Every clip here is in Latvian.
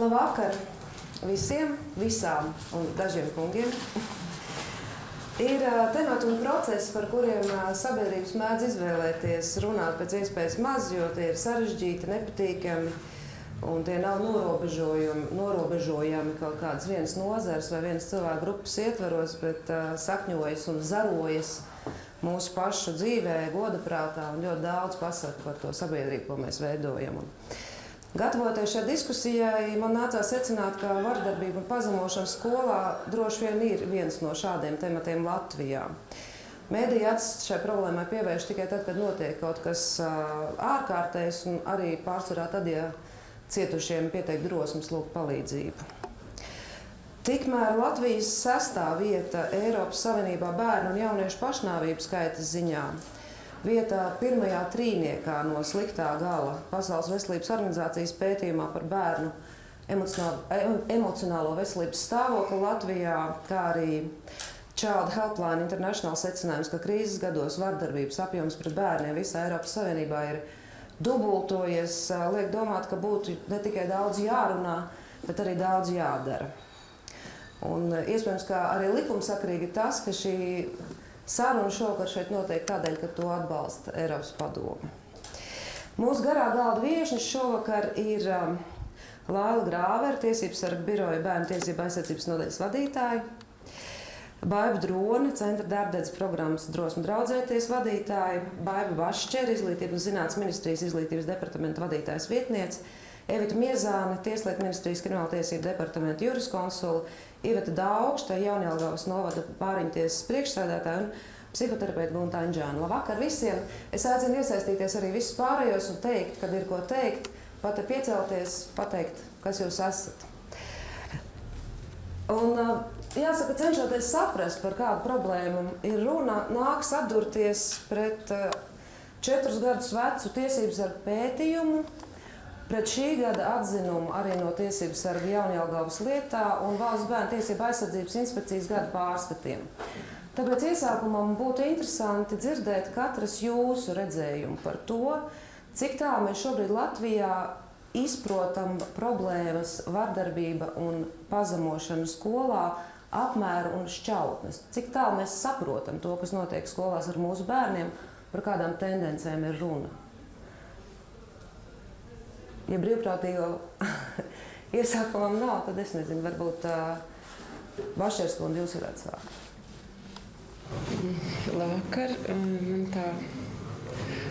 Labvakar visiem, visām un dažiem kungiem. Ir temati un procesi, par kuriem sabiedrības mēdz izvēlēties runāt pēc iespējas maz, jo tie ir sarežģīti, nepatīkami un tie nav norobežojami kaut kādas vienas nozares vai vienas cilvēku grupas ietvaros, bet sakņojas un zarojas mūsu pašu dzīvē, godaprātā un ļoti daudz pasaka par to sabiedrību, ko mēs veidojam. Gatavoties šai diskusijai, man nācās secināt, ka vardarbība un pazemošana skolā droši vien ir viens no šādiem tematiem Latvijā. Mēdīji acis šai problēmai pievērš tikai tad, kad notiek kaut kas ārkārtējs, un arī pārsvarā tad, ja cietušiem pieteikt drosmes lūgt palīdzību. Tikmēr Latvijas 6. vieta Eiropas Savienībā bērnu un jauniešu pašnāvību skaita ziņā. Vietā pirmajā trīniekā no sliktā gala Pasaules veselības organizācijas pētījumā par bērnu emocionālo veselības stāvokli Latvijā, kā arī Child Helpline International secinājums, ka krīzes gados vardarbības apjoms pret bērniem visā Eiropas Savienībā ir dubultojies, liek domāt, ka būtu ne tikai daudz jārunā, bet arī daudz jādara. Un iespējams, ka arī likumsakarīgi ir tas, ka šī saruna šovakar šeit notiek tādēļ, ka to atbalsta Eiropas padome. Mūsu garā galda viešņas šovakar ir Laila Grāvera, Tiesību sarga biroja bērnu tiesību aizsardzības nodaļas vadītāja, Baiba Drone, Centra darbdedzes programmas Drosme draudzēties vadītāja, Baiba Vašķere, Izglītības un zinātnes ministrijas izglītības departamenta vadītājas vietniece, Evita Miezāne, Tieslietu ministrijas krimināltiesību departamenta juriskonsule, Iveta Daugšta, Jaunjelgavas novada pāriņtiesas priekšsēdētāja un psihoterapeita Gunta Anģāna. Labvakar visiem! Es aicinu iesaistīties arī visus pārējos un teikt, kad ir ko teikt, pat piecelties, pateikt, kas jūs esat. Un jāsaka, cenšoties saprast, par kādu problēmu ir runa, nāks atdurties pret 4 gadus vecu tiesību sarga pētījumu, pret šī gada atzinumu arī no Tiesību sarga Jaunjelgavas lietā un Valsts bērnu tiesību aizsardzības inspekcijas gada pārskatiem. Tāpēc iesākumam būtu interesanti dzirdēt katras jūsu redzējumu par to, cik tā mēs šobrīd Latvijā izprotam problēmas, vardarbība un pazemošana skolā, apmēru un šķautnes. Cik tā mēs saprotam to, kas notiek skolās ar mūsu bērniem, par kādām tendencēm ir runa. Ja brīvprātīgo iesākumam nav, tad es nezinu, varbūt Vašķeres kundze jūs varētu sākt. Labvakar.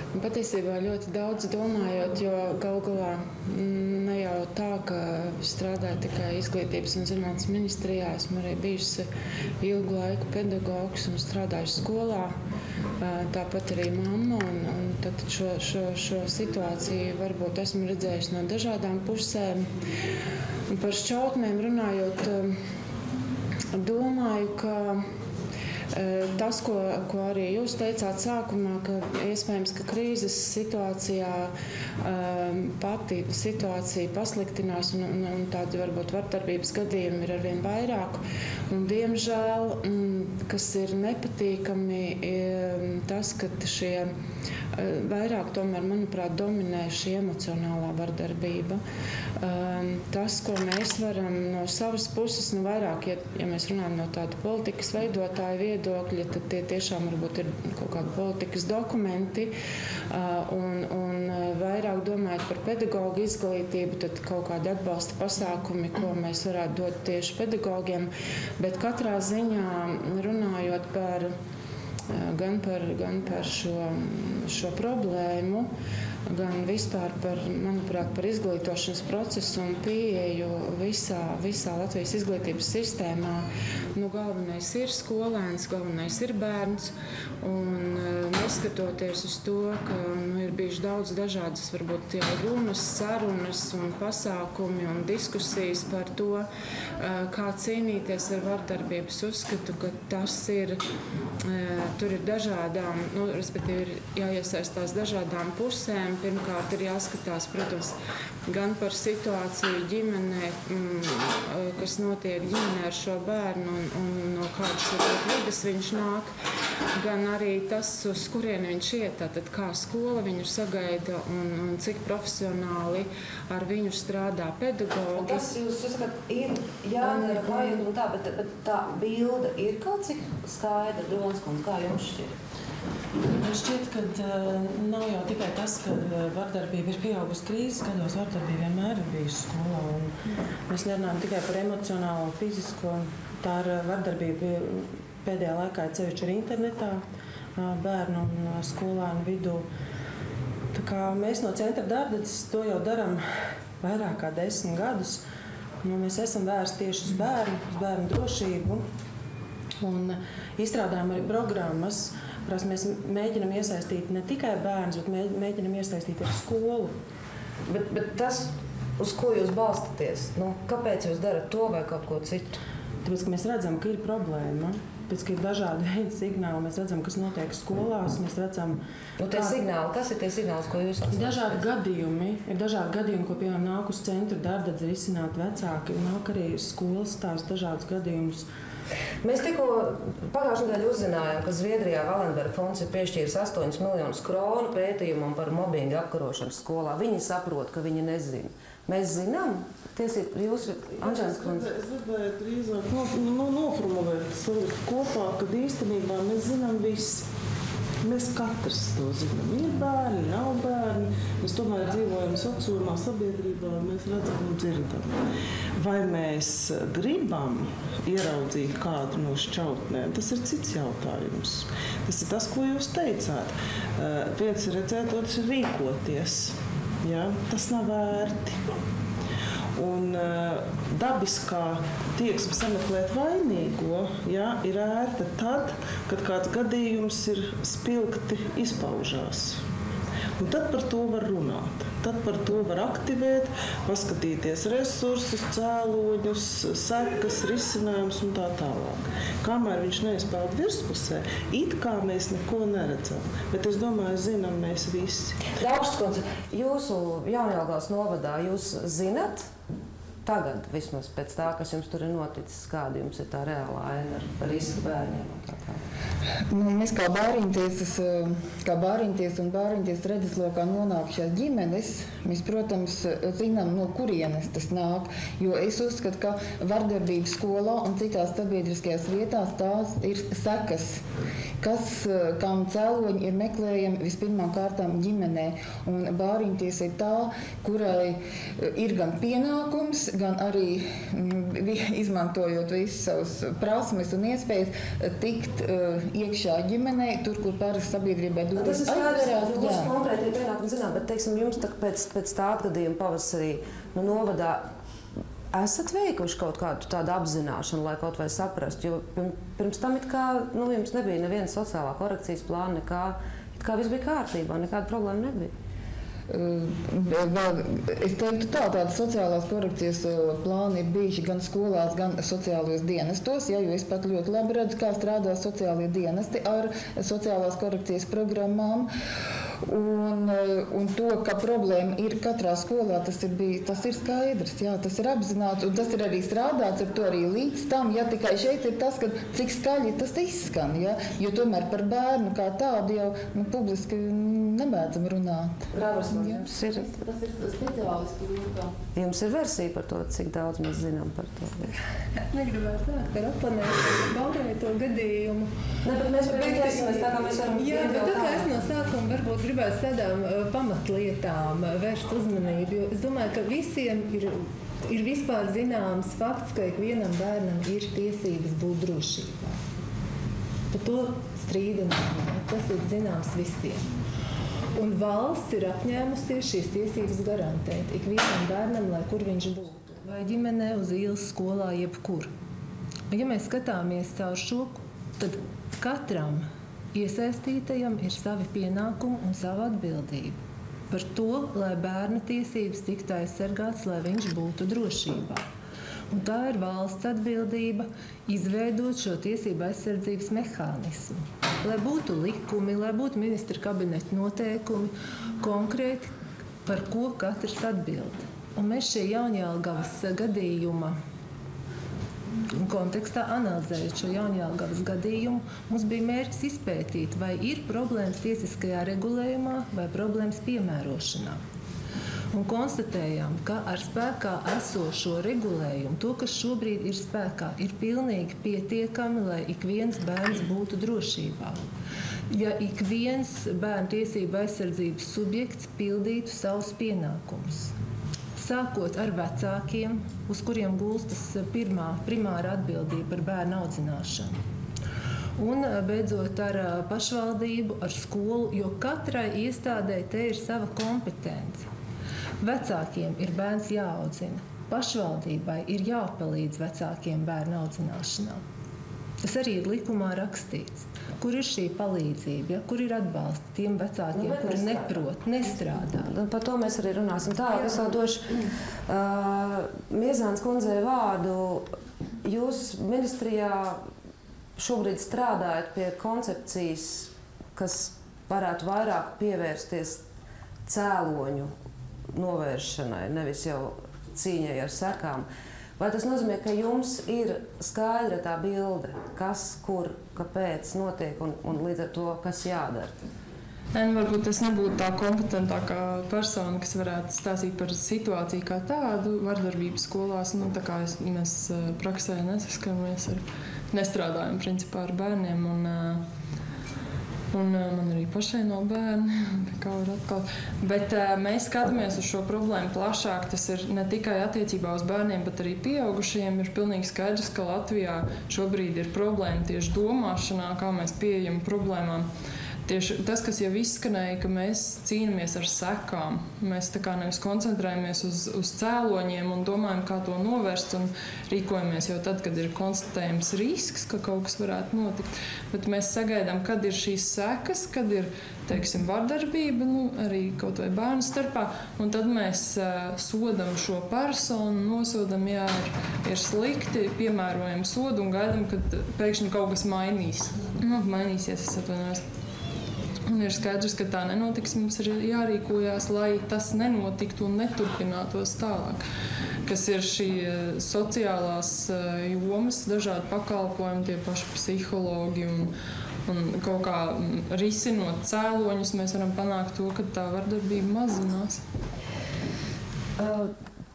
Man patiesībā ļoti daudz domājot, jo galu galā ne jau tā, ka strādāju tikai izglītības un zinātnes ministrijā, esmu arī bijusi ilgu laiku pedagogs un strādājusi skolā. Tāpat arī mamma, un tad šo situāciju varbūt esmu redzējusi no dažādām pusēm. Un par šķautnēm runājot, domāju, ka tas, ko arī jūs teicāt sākumā, ka iespējams, ka krīzes situācijā pati situācija pasliktinās un tādi varbūt vardarbības gadījumi ir arvien vairāk. Un diemžēl, kas ir nepatīkami, tas, ka šie vairāk tomēr, manuprāt, dominē šī emocionālā vardarbība. Tas, ko mēs varam no savas puses, vairāk, ja mēs runājam no tāda politikas veidotāja viedokļa, tad tie tiešām varbūt ir kaut kādi politikas dokumenti, un vairāk domājot par pedagoģu izglītību, tad kaut kādi atbalsta pasākumi, ko mēs varētu dot tieši pedagogiem, bet katrā ziņā runājot gan par šo problēmu, gan vispār manuprāt, par izglītošanas procesu un pieeju visā Latvijas izglītības sistēmā. Galvenais ir skolēns, galvenais ir bērns, un neskatoties uz to, ka ir bijuši daudz dažādas varbūt jau runas, sarunas un pasākumi un diskusijas par to, kā cīnīties ar vardarbību. Es uzskatu, ka tas ir, tur ir dažādām, respektīvi ir jāiesaistās dažādām pusēm. Pirmkārt ir jāskatās, protams, gan par situāciju ģimenē, kas notiek ģimenē ar šo bērnu un no kādas vides viņš nāk, gan arī tas, uz kurieni viņš iet, tātad kā skola viņu sagaida un cik profesionāli ar viņu strādā pedagogi. Tas jūs sakat, ir jādara vajag un tā, bet tā bilde ir kaut cik skaidra, Droniskundze, kā jums šķiet? Man šķiet, ka nav jau tikai tas, ka vardarbība ir pieaugusi krīzes gados, vardarbība vienmēr ir bijusi skolā. Mēs nerunājam tikai par emocionālo un fizisko. Tā ir vardarbība pēdējā laikā cevišķi ir internetā, bērnu un skolēnu vidū. Tā kā mēs no centra Dārdedzes to jau darām vairāk kā 10 gadus. Mēs esam vērsti tieši uz bērnu drošību un izstrādājam arī programmas. Mēs mēģinam iesaistīt ne tikai bērnus, bet mēģinam iesaistīt arī skolu. Bet tas, uz ko jūs balstaties? Kāpēc jūs darat to vai kaut ko citu? Tāpēc, ka mēs redzam, ka ir problēma. Tāpēc, ka ir dažādi veidi signāli. Mēs redzam, kas notiek skolās. Mēs redzam, signāli, kas ir tie signāli, ko jūs atcerāt? Ir dažādi gadījumi, ko piemēram nāk uz centru Dārdedzi risināt vecāki. Nāk arī skolas stāst dažādus gadījumus. Mēs tikko pagājušajā nedēļā uzzinājām, ka Zviedrijā Wallenberg fonds ir piešķīris 8 miljonus kronu pētījumam par mobbingu apkarošanu skolā. Viņi saprot, ka viņi nezina. Mēs zinām, jūs, Anžēlas kundze. Es gribēju drīzāk noformulēt, salikt kopā, kad īstenībā mēs zinām visi. Mēs katrs to zinām. Ir bērni, nav bērni. Mēs tomēr dzīvojam sociālā sabiedrībā, mēs redzam un dzirdam. Vai mēs gribam ieraudzīt kādu no šķautnēm, tas ir cits jautājums. Tas ir tas, ko jūs teicāt. Viens ir redzēt, otrs ir rīkoties. Ja? Tas nav vērti. Un dabiskā tieksme sameklēt vainīgo ir ērta tad, kad kāds gadījums ir spilgti izpaužās. Un tad par to var runāt. Tad par to var aktivēt, paskatīties resursus, cēloņus, sekas, risinājumus un tā tālāk. Kamēr viņš neizpeld virspusē, it kā mēs neko neredzam. Bet es domāju, zinām mēs visi. Daugšskundze, jūsu Jaunjelgavas novadā jūs zinat, tagad vismaz pēc tā, kas jums tur ir noticis, kāda jums ir tā reālā aina ar riska bērniem un tā tālāk? Mēs kā bāriņtiesa un bāriņtiesas redzeslokā nonākušās ģimenes, mēs, protams, zinām, no kurienes tas nāk, jo es uzskatu, ka vardarbība skolā un citās sabiedriskajās vietās tās ir sekas, kam cēloņi ir meklējami vispirmām kārtām ģimenē. Un bāriņtiesa ir tā, kurai ir gan pienākums, gan arī izmantojot visas savas prasmes un iespējas tikt iekšā ģimenē, tur, kur parasti sabiedrībai dodas aizverās. Tas ir konkrēti pienākumi zināt, bet, teiksim, jums pēc tā atgadījuma pavasarī novadā esat veikuši kaut kādu tādu apzināšanu, lai kaut vai saprastu, jo pirms tam jums nebija neviena sociālā korekcijas plāna, kā viss bija kārtībā, nekāda problēma nebija. Es teiktu tāda sociālās korekcijas plāni ir bijuši gan skolās, gan sociālajos dienestos, jo es pat ļoti labi redzu, kā strādā sociālie dienesti ar sociālās korekcijas programmām. Un to, ka problēma ir katrā skolā, tas ir skaidrs, jā, tas ir apzināts, un tas ir arī strādāts ar to arī līdz tam, ja tikai šeit ir tas, ka cik skaļi tas izskan, ja, jo tomēr par bērnu kā tādu jau publiski nebēdzam runāt. Jums ir speciālistu grupā. Jums ir versija par to, cik daudz mēs zinām par to? Negribētu sākt ar oponēšanu, konkrēto gadījumu. Bet mēs pieķersimies tā, kā mēs varam. Jā, bet tā kā es no sākuma varbūt gribētu tādām pamatlietām vērst uzmanību, jo es domāju, ka visiem ir vispār zināms fakts, ka ikvienam bērnam ir tiesības būt drošībā. Par to strīda nav. Tas ir zināms visiem. Un valsts ir apņēmusies šīs tiesības garantēt ikvienam bērnam, lai kur viņš būtu. Vai ģimenē, uz ielas, skolā, jebkur. Ja mēs skatāmies caur šo, tad katram iesaistītajam ir savi pienākumi un sava atbildība par to, lai bērna tiesības tiktu aizsargātas, lai viņš būtu drošībā. Un tā ir valsts atbildība izveidot šo tiesību aizsardzības mehānismu. Lai būtu likumi, lai būtu ministra kabineta noteikumi konkrēti, par ko katrs atbild. Un mēs šī Jaunjelgavas gadījuma kontekstā, analizējot šo Jaunjelgavas gadījumu, mums bija mērķis izpētīt, vai ir problēmas tiesiskajā regulējumā vai problēmas piemērošanā. Un konstatējām, ka ar spēkā esošo regulējumu, to, kas šobrīd ir spēkā, ir pilnīgi pietiekami, lai ik viens bērns būtu drošībā. Ja ik viens bērnu tiesību aizsardzības subjekts pildītu savus pienākumus. Sākot ar vecākiem, uz kuriem gulstas primāra atbildība par bērnu audzināšanu. Un beidzot ar pašvaldību, ar skolu, jo katrai iestādē te ir sava kompetence. Vecākiem ir bērns jāaudzina, pašvaldībai ir jāpalīdz vecākiem bērnu audzināšanā. Tas arī ir likumā rakstīts. Kur ir šī palīdzība, ja? Kur ir atbalsts tiem vecākiem, kuri neprot, nestrādā? Par to mēs arī runāsim. Tālāk es vēl došu Miezāns kundzei vārdu. Jūs ministrijā šobrīd strādājat pie koncepcijas, kas varētu vairāk pievērsties cēloņu novēršanai, nevis jau cīņai ar sekām. Vai tas nozīmē, ka jums ir skaidra tā bilde, kas, kur, kāpēc notiek un līdz ar to, kas jādara? Varbūt es nebūtu tā kompetentākā persona, kas varētu stāstīt par situāciju kā tādu vardarbības skolās. Tā kā mēs praksē nesaskaramies nestrādājam principā ar bērniem. Un man arī pašai nav bērni, bet mēs skatāmies uz šo problēmu plašāk. Tas ir ne tikai attiecībā uz bērniem, bet arī pieaugušajiem. Ir pilnīgi skaidrs, ka Latvijā šobrīd ir problēma tieši domāšanā, kā mēs pieejam problēmām. Tieši tas, kas jau izskanēja, ka mēs cīnāmies ar sekām. Mēs tā kā nevis koncentrējamies uz cēloņiem un domājam, kā to novērst, un rīkojamies jau tad, kad ir konstatējams risks, ka kaut kas varētu notikt. Bet mēs sagaidām, kad ir šīs sekas, kad ir, teiksim, vardarbība, arī kaut vai bērnu starpā, un tad mēs sodam šo personu, nosodam, ja ir slikti, piemērojam sodu un gaidām, kad pēkšņi kaut kas mainīsies, es atvainojos. Un ir skaidrs, ka tā nenotiks. Mums ir jārīkojās, lai tas nenotiktu un neturpinātos tālāk. Kas ir šī sociālās jomas, dažādi pakalpojumi, tie paši psihologi un kaut kā risinot cēloņus, mēs varam panākt to, ka tā vardarbība mazinās.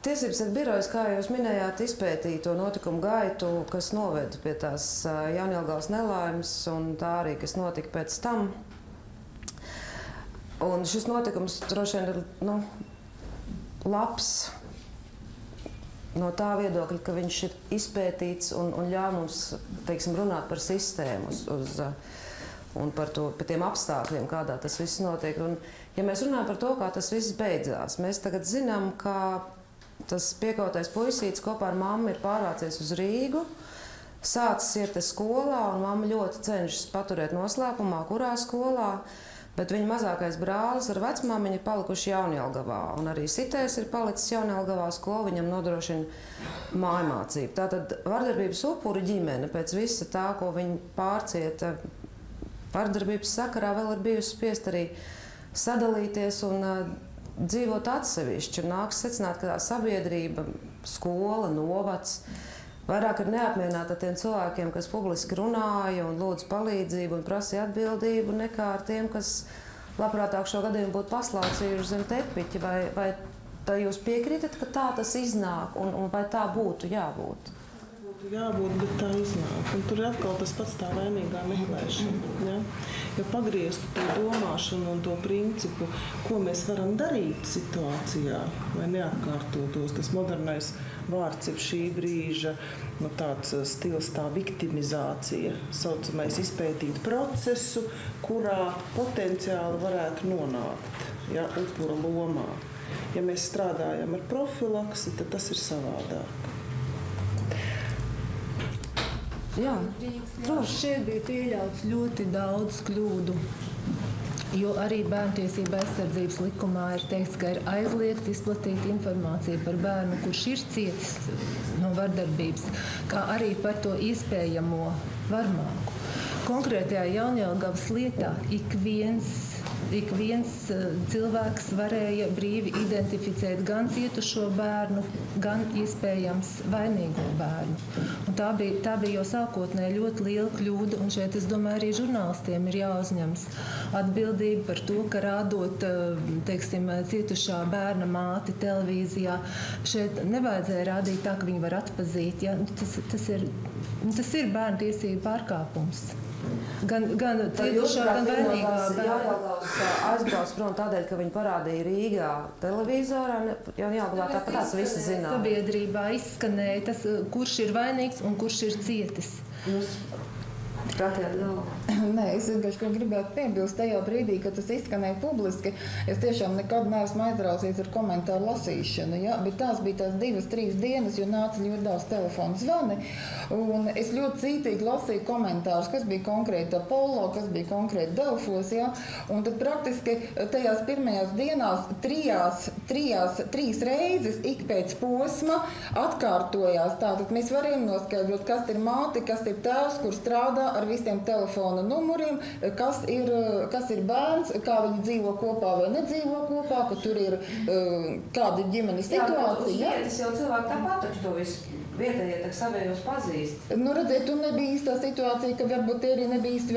Tiesības sarga birojas, kā jūs minējāt, izpētīja to notikumu gaitu, kas noveda pie tās Jaunjelgavas nelaimes un tā arī, kas notika pēc tam. Un šis notikums droši vien ir labs no tā viedokļa, ka viņš ir izpētīts un ļauj mums, teiksim, runāt par sistēmu un par tiem apstākļiem, kādā tas viss notiek. Un, ja mēs runājam par to, kā tas viss beidzās, mēs tagad zinām, ka tas piekautais puisītis kopā ar mammu ir pārvācies uz Rīgu, sācis iet skolā, un mamma ļoti cenšas paturēt noslēpumā, kurā skolā. Bet viņa mazākais brālis ar vecmāmiņu ir palikuši Jaunjelgavā. Un arī Sitējs ir palicis Jaunjelgavā, skola viņam nodrošina mājmācību. Tātad vardarbības upuru ģimene pēc visa tā, ko viņi pārcieta vardarbības sakarā, vēl ir bijusi spiest arī sadalīties un dzīvot atsevišķi. Nāks secināt, ka tā sabiedrība, skola, novads vairāk ir neapmierināta ar tiem cilvēkiem, kas publiski runāja un lūdza palīdzību un prasīja atbildību, nekā ar tiem, kas labprātāk šo gadījumu būtu paslaucījuši zem tepiķa. Vai tā jūs piekrītat, ka tā tas iznāk un vai tā būtu jābūt? Jābūt, bet tā iznāk. Un tur ir atkal tas pats tā vainīgā meklēšana. Ja? Ja pagrieztu to domāšanu un to principu, ko mēs varam darīt situācijā, vai neatkārtotos, tas modernais vārds ir šī brīža tāds stils, tā viktimizācija, saucamais izpētīt procesu, kurā potenciāli varētu nonākt, ja, upura lomā. Ja mēs strādājam ar profilaksi, tad tas ir savādāk. Jā, šeit bija pieļauts ļoti daudz kļūdu, jo arī bērntiesība aizsardzības likumā ir teikts, ka ir aizliegts izplatīt informāciju par bērnu, kurš ir cietis no vardarbības, kā arī par to iespējamo varmāku. Konkrētajā Jaunjelgavas lietā ik viens ik viens cilvēks varēja brīvi identificēt gan cietušo bērnu, gan iespējams vainīgo bērnu. Un tā bija jau sākotnēji ļoti liela kļūda, un šeit, es domāju, arī žurnālistiem ir jāuzņems atbildība par to, ka rādot, teiksim, cietušā bērna māti televīzijā, šeit nevajadzēja rādīt tā, ka viņi var atpazīt. Ja? Tas ir bērnu tiesību pārkāpums. Gan cietušā, gan vainīgā bērna. Aizbrauc prom tādēļ, ka viņi parādīja Rīgā televizorā, jāgalvā tāpat tās visi zinām. Sabiedrībā izskanēja tas, kurš ir vainīgs un kurš ir cietis. Nē, es vienkārši gribētu piebilst tajā brīdī, kad tas izskanēja publiski. Es tiešām nekad neesmu aizrausies ar komentāru lasīšanu, ja? Bet tās bija tās 2-3 dienas, jo nāca ļoti daudz telefonu zvani. Un es ļoti cītīgi lasīju komentārus, kas bija konkrēti Apollo, kas bija konkrēti Delfos. Ja? Un tad praktiski tajās pirmajās dienās trīs reizes ik pēc posma atkārtojās. Tātad mēs varējām noskaidrot, kas ir māte, kas ir tēvs, kur strādā ar visiem telefona numuriem, kas ir bērns, kā viņi dzīvo kopā vai nedzīvo kopā, ka tur ir kāda ģimenes situācija. Jā, tas jau cilvēki tāpat taču to visu vietējie tak savējos pazīst. Nu, redziet, tur nebija īstā situācija, ka varbūt tie arī nebija īsti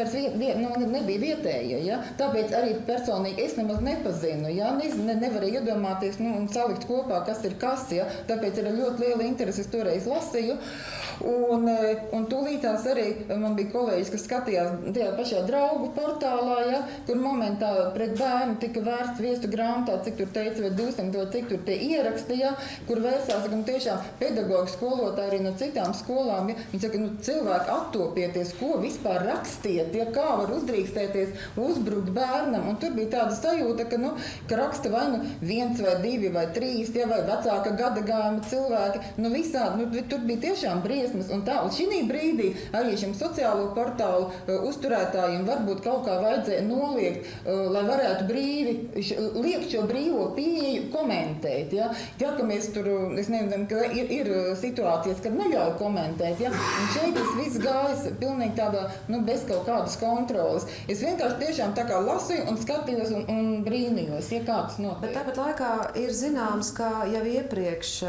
nebija vietējie, ja? Tāpēc arī personīgi es nemaz nepazinu, ja? Nevarēju iedomāties un salikt kopā, kas ir kas, ja? Tāpēc ir ļoti liela interese, es toreiz lasīju. Un tūlītās arī man bija kolēģis, kas skatījās tajā pašā draugu portālā, ja, kur momentā pret bērnu tika vērsts viestu grāmatā, cik tur teica, vai 200, cik tur tie ieraksti, ja, kur vērsās, un tiešām pedagogi skolotāji arī no citām skolām, ja, viņi saka, cilvēki attopieties, ko vispār rakstiet, ja, kā var uzdrīkstēties, uzbrukt bērnam, un tur bija tāda sajūta, ka raksta vai 1 vai 2 vai 3, ja, vai vecāka gadagājuma cilvēki, visādi, tur bija tiešām briesmas. Un šī brīdī arī šim sociālo portālu uzturētājiem varbūt kaut kā vajadzēja noliegt, lai varētu brīvi liekt šo brīvo pieeju komentēt. Ja, ka mēs tur, es nezinu, ka ir situācijas, kad neļauj komentēt. Ja, un šeit tas viss gājas pilnīgi tādā, bez kaut kādas kontrolas. Es vienkārši tiešām tā kā lasīju un skatījos un brīnījos, ja kā tas notiek. Bet tāpat laikā ir zināms, ka jau iepriekš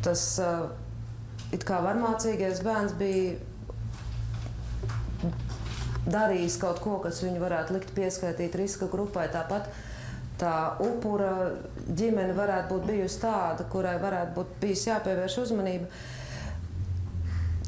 tas it kā varmācīgais bērns bija darījis kaut ko, kas viņu varētu likt pieskaitīt riska grupai. Tāpat tā upura ģimene varētu būt bijusi tāda, kurai varētu būt bijis jāpievērš uzmanība.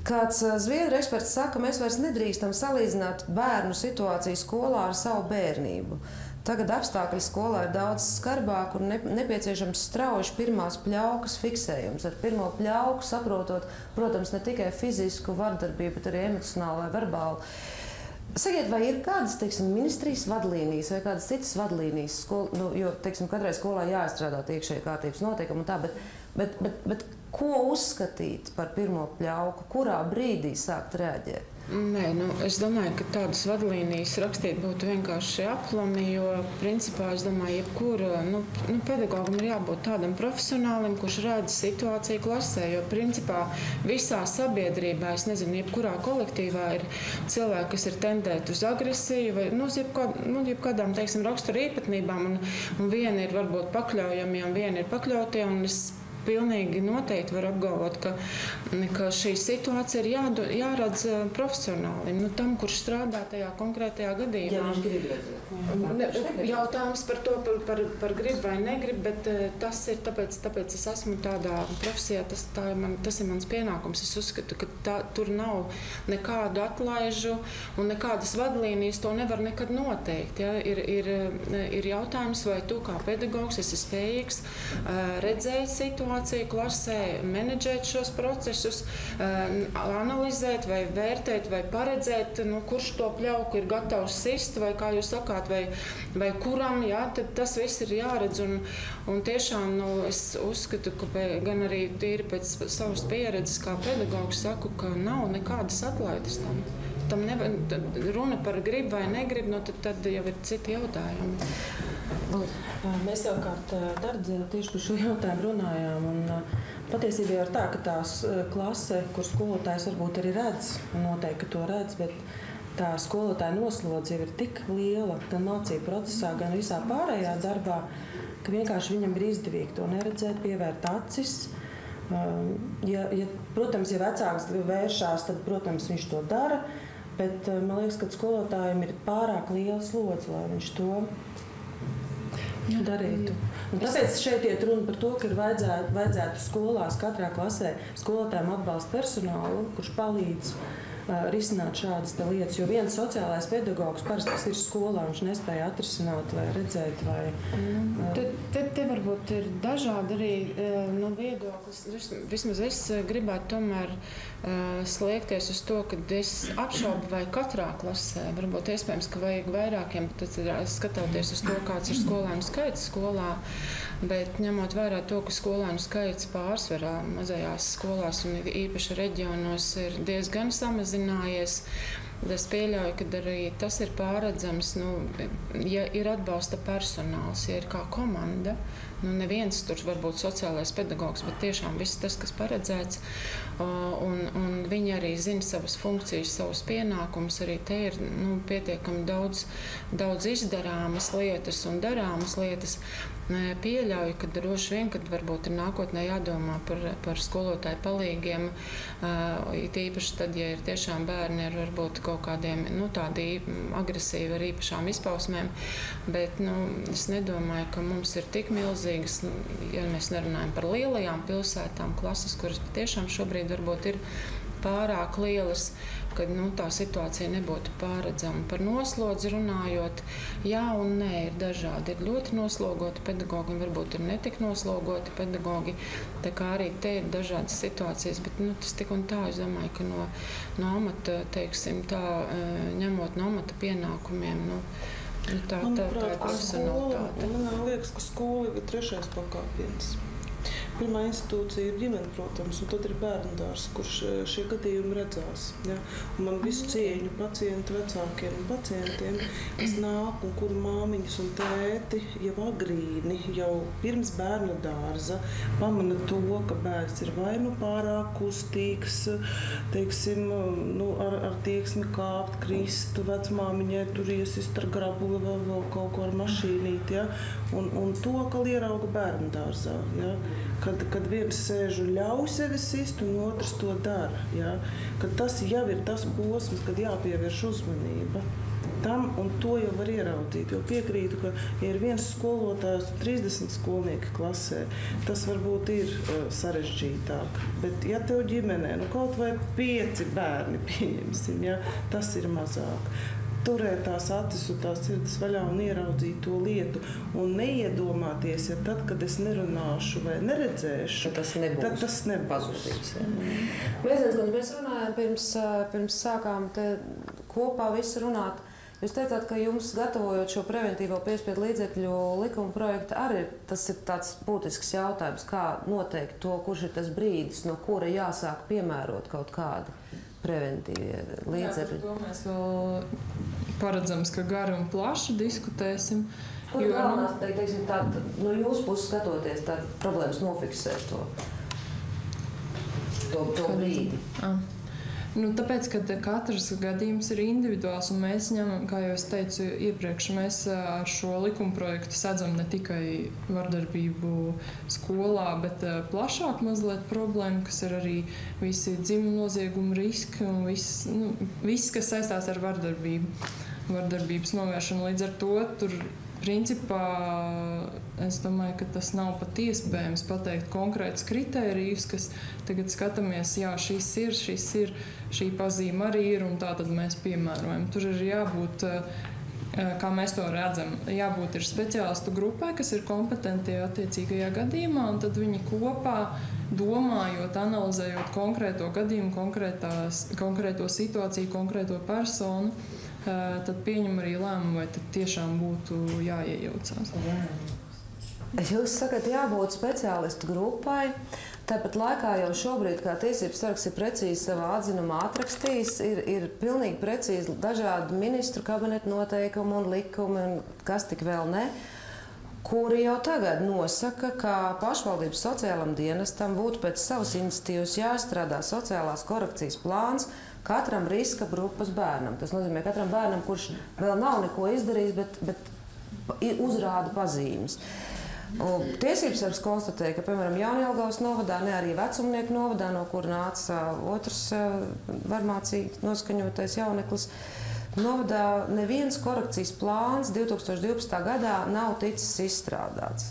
Kāds zviedru eksperts saka, mēs vairs nedrīkstam salīdzināt bērnu situāciju skolā ar savu bērnību. Tagad apstākļi skolā ir daudz skarbāk un nepieciešams strauji pirmās pļaukas fiksējums. Ar pirmo pļauku saprotot, protams, ne tikai fizisku vardarbību, bet arī emocionālu vai verbālu. Sakiet, vai ir kādas, ministrijas vadlīnijas vai kādas citas vadlīnijas, jo, katrai skolā jāizstrādā iekšēji kārtības noteikumi un tā, bet ko uzskatīt par pirmo pļauku, kurā brīdī sākt reaģēt? Nē, es domāju, ka tādas vadlīnijas rakstīt būtu vienkārši aplami, jo, principā, es domāju, jebkura pedagogam ir jābūt tādam profesionālim, kurš redz situāciju klasē, jo, principā, visā sabiedrībā, es nezinu, jebkurā kolektīvā ir cilvēki, kas ir tendēti uz agresiju vai, jebkādām, rakstura īpatnībām, un vieni ir varbūt pakļaujami, un vieni ir pakļautie, un es pilnīgi noteikti var apgalvot, ka šī situācija ir jāredz profesionālim, tam, kurš strādā tajā konkrētajā gadījumā. Ja viņš grib redzēt. Jautājums par to, par grib vai negrib, bet tas ir tāpēc es esmu tādā profesijā, tas ir mans pienākums. Es uzskatu, ka tur nav nekādu atlaižu un nekādas vadlīnijas, to nevar nekad noteikt. Ja? Ir jautājums, vai tu kā pedagogs esi spējīgs redzēt situāciju klasē, menedžēt šos procesus, analizēt vai vērtēt vai paredzēt, kurš to pļauku ir gatavs sist, vai kā jūs sakāt, vai kuram, jā, tad tas viss ir jāredz. Un tiešām es uzskatu, ka gan arī tīri pēc savas pieredzes kā pedagogs saku, ka nav nekādas atlaides tam. Runa par grib vai negrib, tad jau ir citi jautājumi. Mēs savukārt Dardze tieši par šo jautājumu runājām. Patiesībā ir tā, ka tās klase, kur skolotājs varbūt arī redz, un noteikti to redz, bet tā skolotāja noslodze jau ir tik liela gan mācību procesā, gan visā pārējā darbā, ka vienkārši viņam ir izdevīgi to neredzēt, pievērt acis. Protams, ja vecāks vēršās, tad, protams, viņš to dara, bet man liekas, ka skolotājiem ir pārāk liela slodze, lai viņš to darītu. Un tāpēc šeit iet runa par to, ka ir vajadzētu skolās katrā klasē skolotājiem atbalsta personālu, kurš palīdz risināt šādas lietas. Jo viens sociālais pedagogs parasti, kas ir skolā, viņš nespēja atrisināt vai redzēt. Te varbūt ir dažādi arī viedoklis. Vismaz es gribētu tomēr slēgties uz to, ka es apšaubu, vai katrā klasē, varbūt iespējams, ka vajag vairākiem, tad skatoties uz to, kāds ir skolēnu skaits skolā, bet ņemot vērā to, ka skolēnu skaits pārsvarā mazajās skolās un īpaši reģionos ir diezgan samazinājies, es pieļauju, ka arī tas ir pārredzams, ja ir atbalsta personāls, ja ir kā komanda, neviens tur varbūt sociālais pedagogs, bet tiešām viss tas, kas paredzēts, un viņi arī zina savas funkcijas, savus pienākumus, arī te ir pietiekami daudz izdarāmas lietas un darāmas lietas. Pieļauju, ka droši vien, kad varbūt ir nākotnē jādomā par skolotāju palīgiem, īpaši tad, ja ir tiešām bērni ar varbūt kaut kādiem tādi agresīvi ar īpašām izpausmēm, bet es nedomāju, ka mums ir tik milzīgas, ja mēs nerunājam par lielajām pilsētām, klases, kuras patiešām šobrīd varbūt ir pārāk lielas, kad tā situācija nebūtu pārredzama. Par noslodzi runājot, jā un nē, ir dažādi. Ir ļoti noslogoti pedagogi, un varbūt ir netik noslogoti pedagogi. Tā kā arī te ir dažādas situācijas, bet tas tik un tā, es domāju, ka no amata, teiksim tā, ņemot no amata pienākumiem, tā ir profesionalitāte. Man liekas, ka skola ir trešais pakāpiens. Pirmā institūcija ir ģimene, protams, un tad ir bērndārs, kurš šie gadījumi redzās. Ja? Un man visu cieņu pacientu vecākiem un pacientiem, kas nāk un kuru māmiņas un tēti jau agrīni, jau pirms bērnu dārza pamana to, ka bērns ir vai pārāk kustīgs, teiksim, ar tieksmi kāpt, krist, vecmāmiņai tur iesist ar grabuli vēl kaut ko ar mašīnīti, ja? Un to, ka ierauga bērnu dārzā, ja? Kad viens sēž un ļauj sevi sist, un otrs to dara. Ja? Kad tas jau ir tas posms, kad jāpievērš uzmanība tam, un to jau var ieraudzīt. Jo piekrītu, ka, ja ir viens skolotājs un 30 skolnieki klasē, tas varbūt ir sarežģītāk. Bet ja tev ģimenē, kaut vai 5 bērni pieņemsim, ja? Tas ir mazāk. Turēt tās acis un tās sirds vaļā un ieraudzīt to lietu un neiedomāties, ja tad, kad es nerunāšu vai neredzēšu, tad tas nebūs pazudīs. Mēs runājām pirms sākām te kopā visu runāt. Jūs teicāt, ka jums gatavojot šo preventīvo piespiedu līdzekļu likuma projektu arī tas ir tāds būtisks jautājums, kā noteikt to, kurš ir tas brīdis, no kura jāsāk piemērot kaut kādi preventīvie līdzekļi. Jā, par to mēs vēl paredzams, ka gari un plaši diskutēsim. Kur galvenās, teiksim, no jūsu puses skatoties, tā problēmas nofiksēt to brīdi? Tāpēc, ka katrs gadījums ir individuāls, un mēs ņemam, kā jau es teicu iepriekš, mēs ar šo likumprojektu sadzam ne tikai vardarbību skolā, bet plašāk mazliet problēmu, kas ir arī visi dzimuma noziegumu riski un viss, kas saistās ar vardarbības novēršanu. Līdz ar to tur principā es domāju, ka tas nav pat iespējams pateikt konkrētus kritērijus, kas tagad skatāmies, jā, šī pazīme arī ir, un tā tad mēs piemērojam. Tur ir jābūt, kā mēs to redzam, jābūt ir speciālistu grupai, kas ir kompetenti attiecīgajā gadījumā, un tad viņi kopā domājot, analizējot konkrēto gadījumu, konkrēto situāciju, konkrēto personu, tad pieņem arī lēmumu, vai tad tiešām būtu jāiejaucās. Jūs sakat, jābūt speciālistu grupai. Tāpat laikā jau šobrīd, kā tiesības sargs ir precīzi savā atzinumā atrakstījis, ir pilnīgi precīzi dažādi ministru kabineta noteikumi un likumi, un kas tik vēl ne, kuri jau tagad nosaka, ka pašvaldības sociālam dienestam būtu pēc savas iniciatīvas jāstrādā sociālās korekcijas plāns katram riska grupas bērnam. Tas nozīmē katram bērnam, kurš vēl nav neko izdarījis, bet uzrāda pazīmes. Tiesības sargs konstatēja, ka, piemēram, Jaunjelgavas novadā, ne arī Vecumnieku novadā, no kura nāca otrs varmācīgi noskaņotais jauneklis, novadā neviens korekcijas plāns 2012. gadā nav ticis izstrādāts.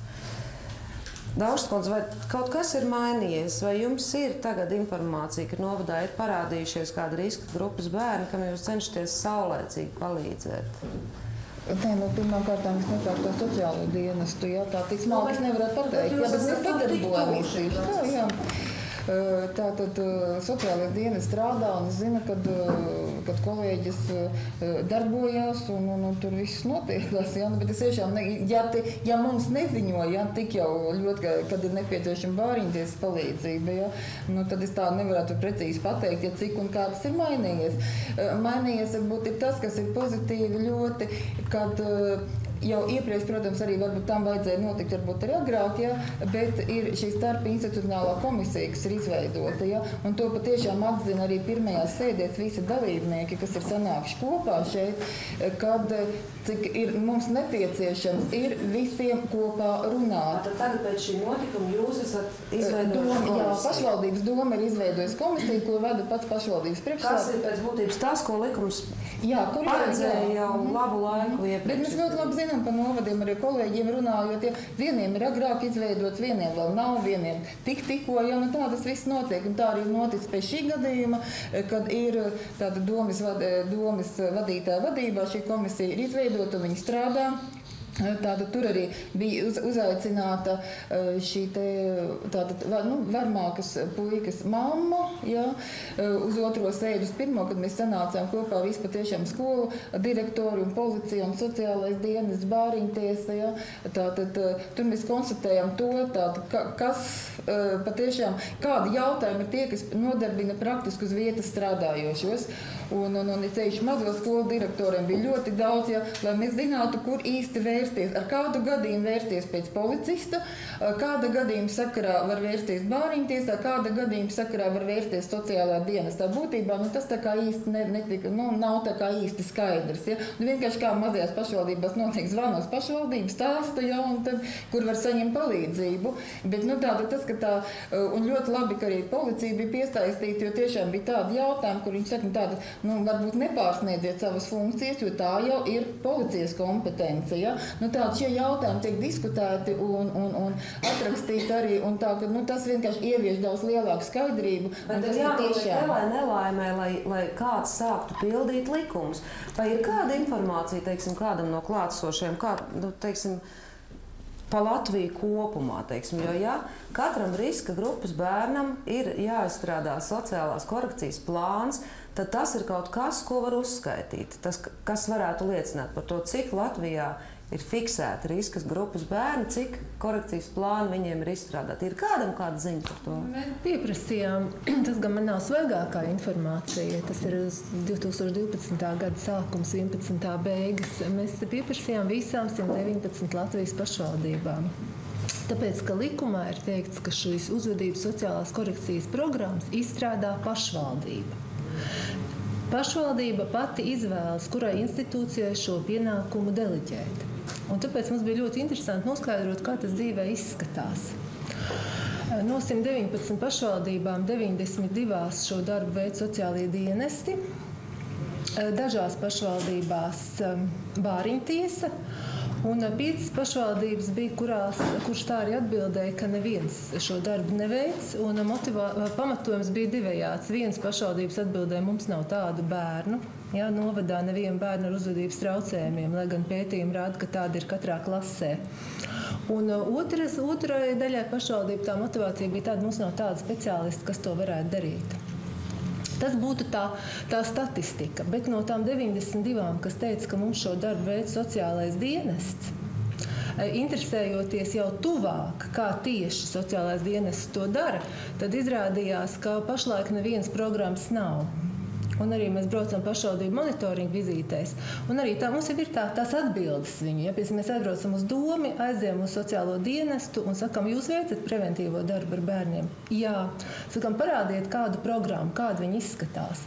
Daužskundze, vai kaut kas ir mainījies, vai jums ir tagad informācija, ka novadā ir parādījušies kāda riska grupas bērni, kam jūs cenšaties saulēcīgi palīdzēt? Nē, pirmkārt, mēs nekārto sociālo dienestu. Jā, tā tik smalki es nevarētu pateikt. Jā, bet mēs sadarbojamies tieši tā, jā. Tātad sociālais dienas strādā un zina, kad kolēģis darbojās un tur viss notiekās. Ja? Bet es tiešām, ja mums neziņo, ja, tik jau ļoti, kad ir nepieciešama bāriņties palīdzība, ja? Tad es tā nevarētu precīzi pateikt, ja cik un kā tas ir mainījies. Mainījies varbūt ir tas, kas ir pozitīvi ļoti, kad jau iepriekš, protams, arī varbūt tam vajadzēja notikt, varbūt arī agrāk, ja, bet ir šī starpinstitucionālā komisija, kas ir izveidota, ja, un to patiešām atzina arī pirmajās sēdēs visi dalībnieki, kas ir sanākuši kopā šeit, kad cik ir mums nepieciešams ir visiem kopā runāt. Tad tagad pēc šī notikuma jūs esat izveidojuši komisiju? Jā, pašvaldības doma ir izveidojusi komisiju, ko vada pats pašvaldības priekšsēdētājs. Kas ir pēc būtības tas, ko likums kur paredzēja jau labu laiku iepriekš? Bet mēs ļoti labi zinām par novadiem, arī kolēģiem runājot, ja vieniem ir agrāk izveidots, vieniem vēl nav, vieniem tikko, ja tā tas viss notiek. Un tā arī noticis pēc šī gadījuma, kad ir tāda domas vadītāja vadībā šī komisija ir izveidota un viņi strādā. Tātad tur arī bija uzaicināta šī varmākas puikas mamma, ja, uz otro sēdu, uz pirmo, kad mēs sanācām kopā visi patiešām skolu direktori un policija un sociālais dienas bāriņtiesa. Ja. Tātad tur mēs konstatējam to, kas patiešām, kādi jautājumi ir tie, kas nodarbina praktiski uz vietas strādājošos. Un ceļš mazo skolu direktoriem bija ļoti daudz, ja, lai mēs zinātu, kur īsti vērsties, ar kādu gadījumu vērsties pēc policista, kāda gadījuma sakarā var vērsties bāriņtiesā, kāda gadījuma sakarā var vērsties sociālā dienestā. Būtībā tas tā kā īsti netika, nav tā kā īsti skaidrs. Ja. Vienkārši kā mazajās pašvaldībās notiek zvanos pašvaldības stāsta, ja, un tad, kur var saņemt palīdzību. Bet tas, ka tā, un ļoti labi, ka arī policija bija piesaistīta, jo tiešām bija tādi jautājumi, kur viņi saka, tāda, varbūt nepārsniedziet savas funkcijas, jo tā jau ir policijas kompetence. Ja? Šie jautājumi tiek diskutēti un atrakstīti arī, un tā, ka tas vienkārši ievieš daudz lielāku skaidrību. Bet tas jānotiek vai nelaimē, lai kāds sāktu pildīt likumus. Vai ir kāda informācija, teiksim, kādam no klātsošiem, pa Latviju kopumā, teiksim, jo ja katram riska grupas bērnam ir jāizstrādā sociālās korekcijas plāns, tad tas ir kaut kas, ko var uzskaitīt. Tas, kas varētu liecināt par to, cik Latvijā ir fiksēti riskas grupas bērni, cik korekcijas plāni viņiem ir izstrādāti. Ir kādam kāda ziņa par to? Mēs pieprasījām, tas gan man nav svaigākā informācija, tas ir 2012. gada sākums, 11. beigas. Mēs pieprasījām visām 119 Latvijas pašvaldībām. Tāpēc, ka likumā ir teikts, ka šīs uzvedības sociālās korekcijas programmas izstrādā pašvaldība. Pašvaldība pati izvēlas, kurai institūcijai šo pienākumu deleģēt. Un tāpēc mums bija ļoti interesanti noskaidrot, kā tas dzīvē izskatās. No 119 pašvaldībām 92 šo darbu veic sociālie dienesti, dažās pašvaldībās bāriņtiesa, un 5 pašvaldības bija, kurš tā arī atbildēja, ka neviens šo darbu neveic, un pamatojums bija divējāds. Viens pašvaldības atbildēja, mums nav tādu bērnu, ja, novadā nevienu bērnu ar uzvedības traucējumiem, lai gan pētījumi rāda, ka tāda ir katrā klasē. Un otrai daļai pašvaldību tā motivācija bija tāda, mums nav tāda speciālista, kas to varētu darīt. Tas būtu tā statistika, bet no tām 92, kas teica, ka mums šo darbu veic sociālais dienests, interesējoties jau tuvāk, kā tieši sociālais dienests to dara, tad izrādījās, ka pašlaik nevienas programmas nav. Un arī mēs braucam pašvaldību monitoringu vizītēs. Un arī mums ir tās atbildes viņu. Ja, piemēram, mēs aizbraucam uz domi, aizējam uz sociālo dienestu un sakam, jūs veicat preventīvo darbu ar bērniem? Jā. Sakam, parādiet kādu programmu, kāda viņi izskatās.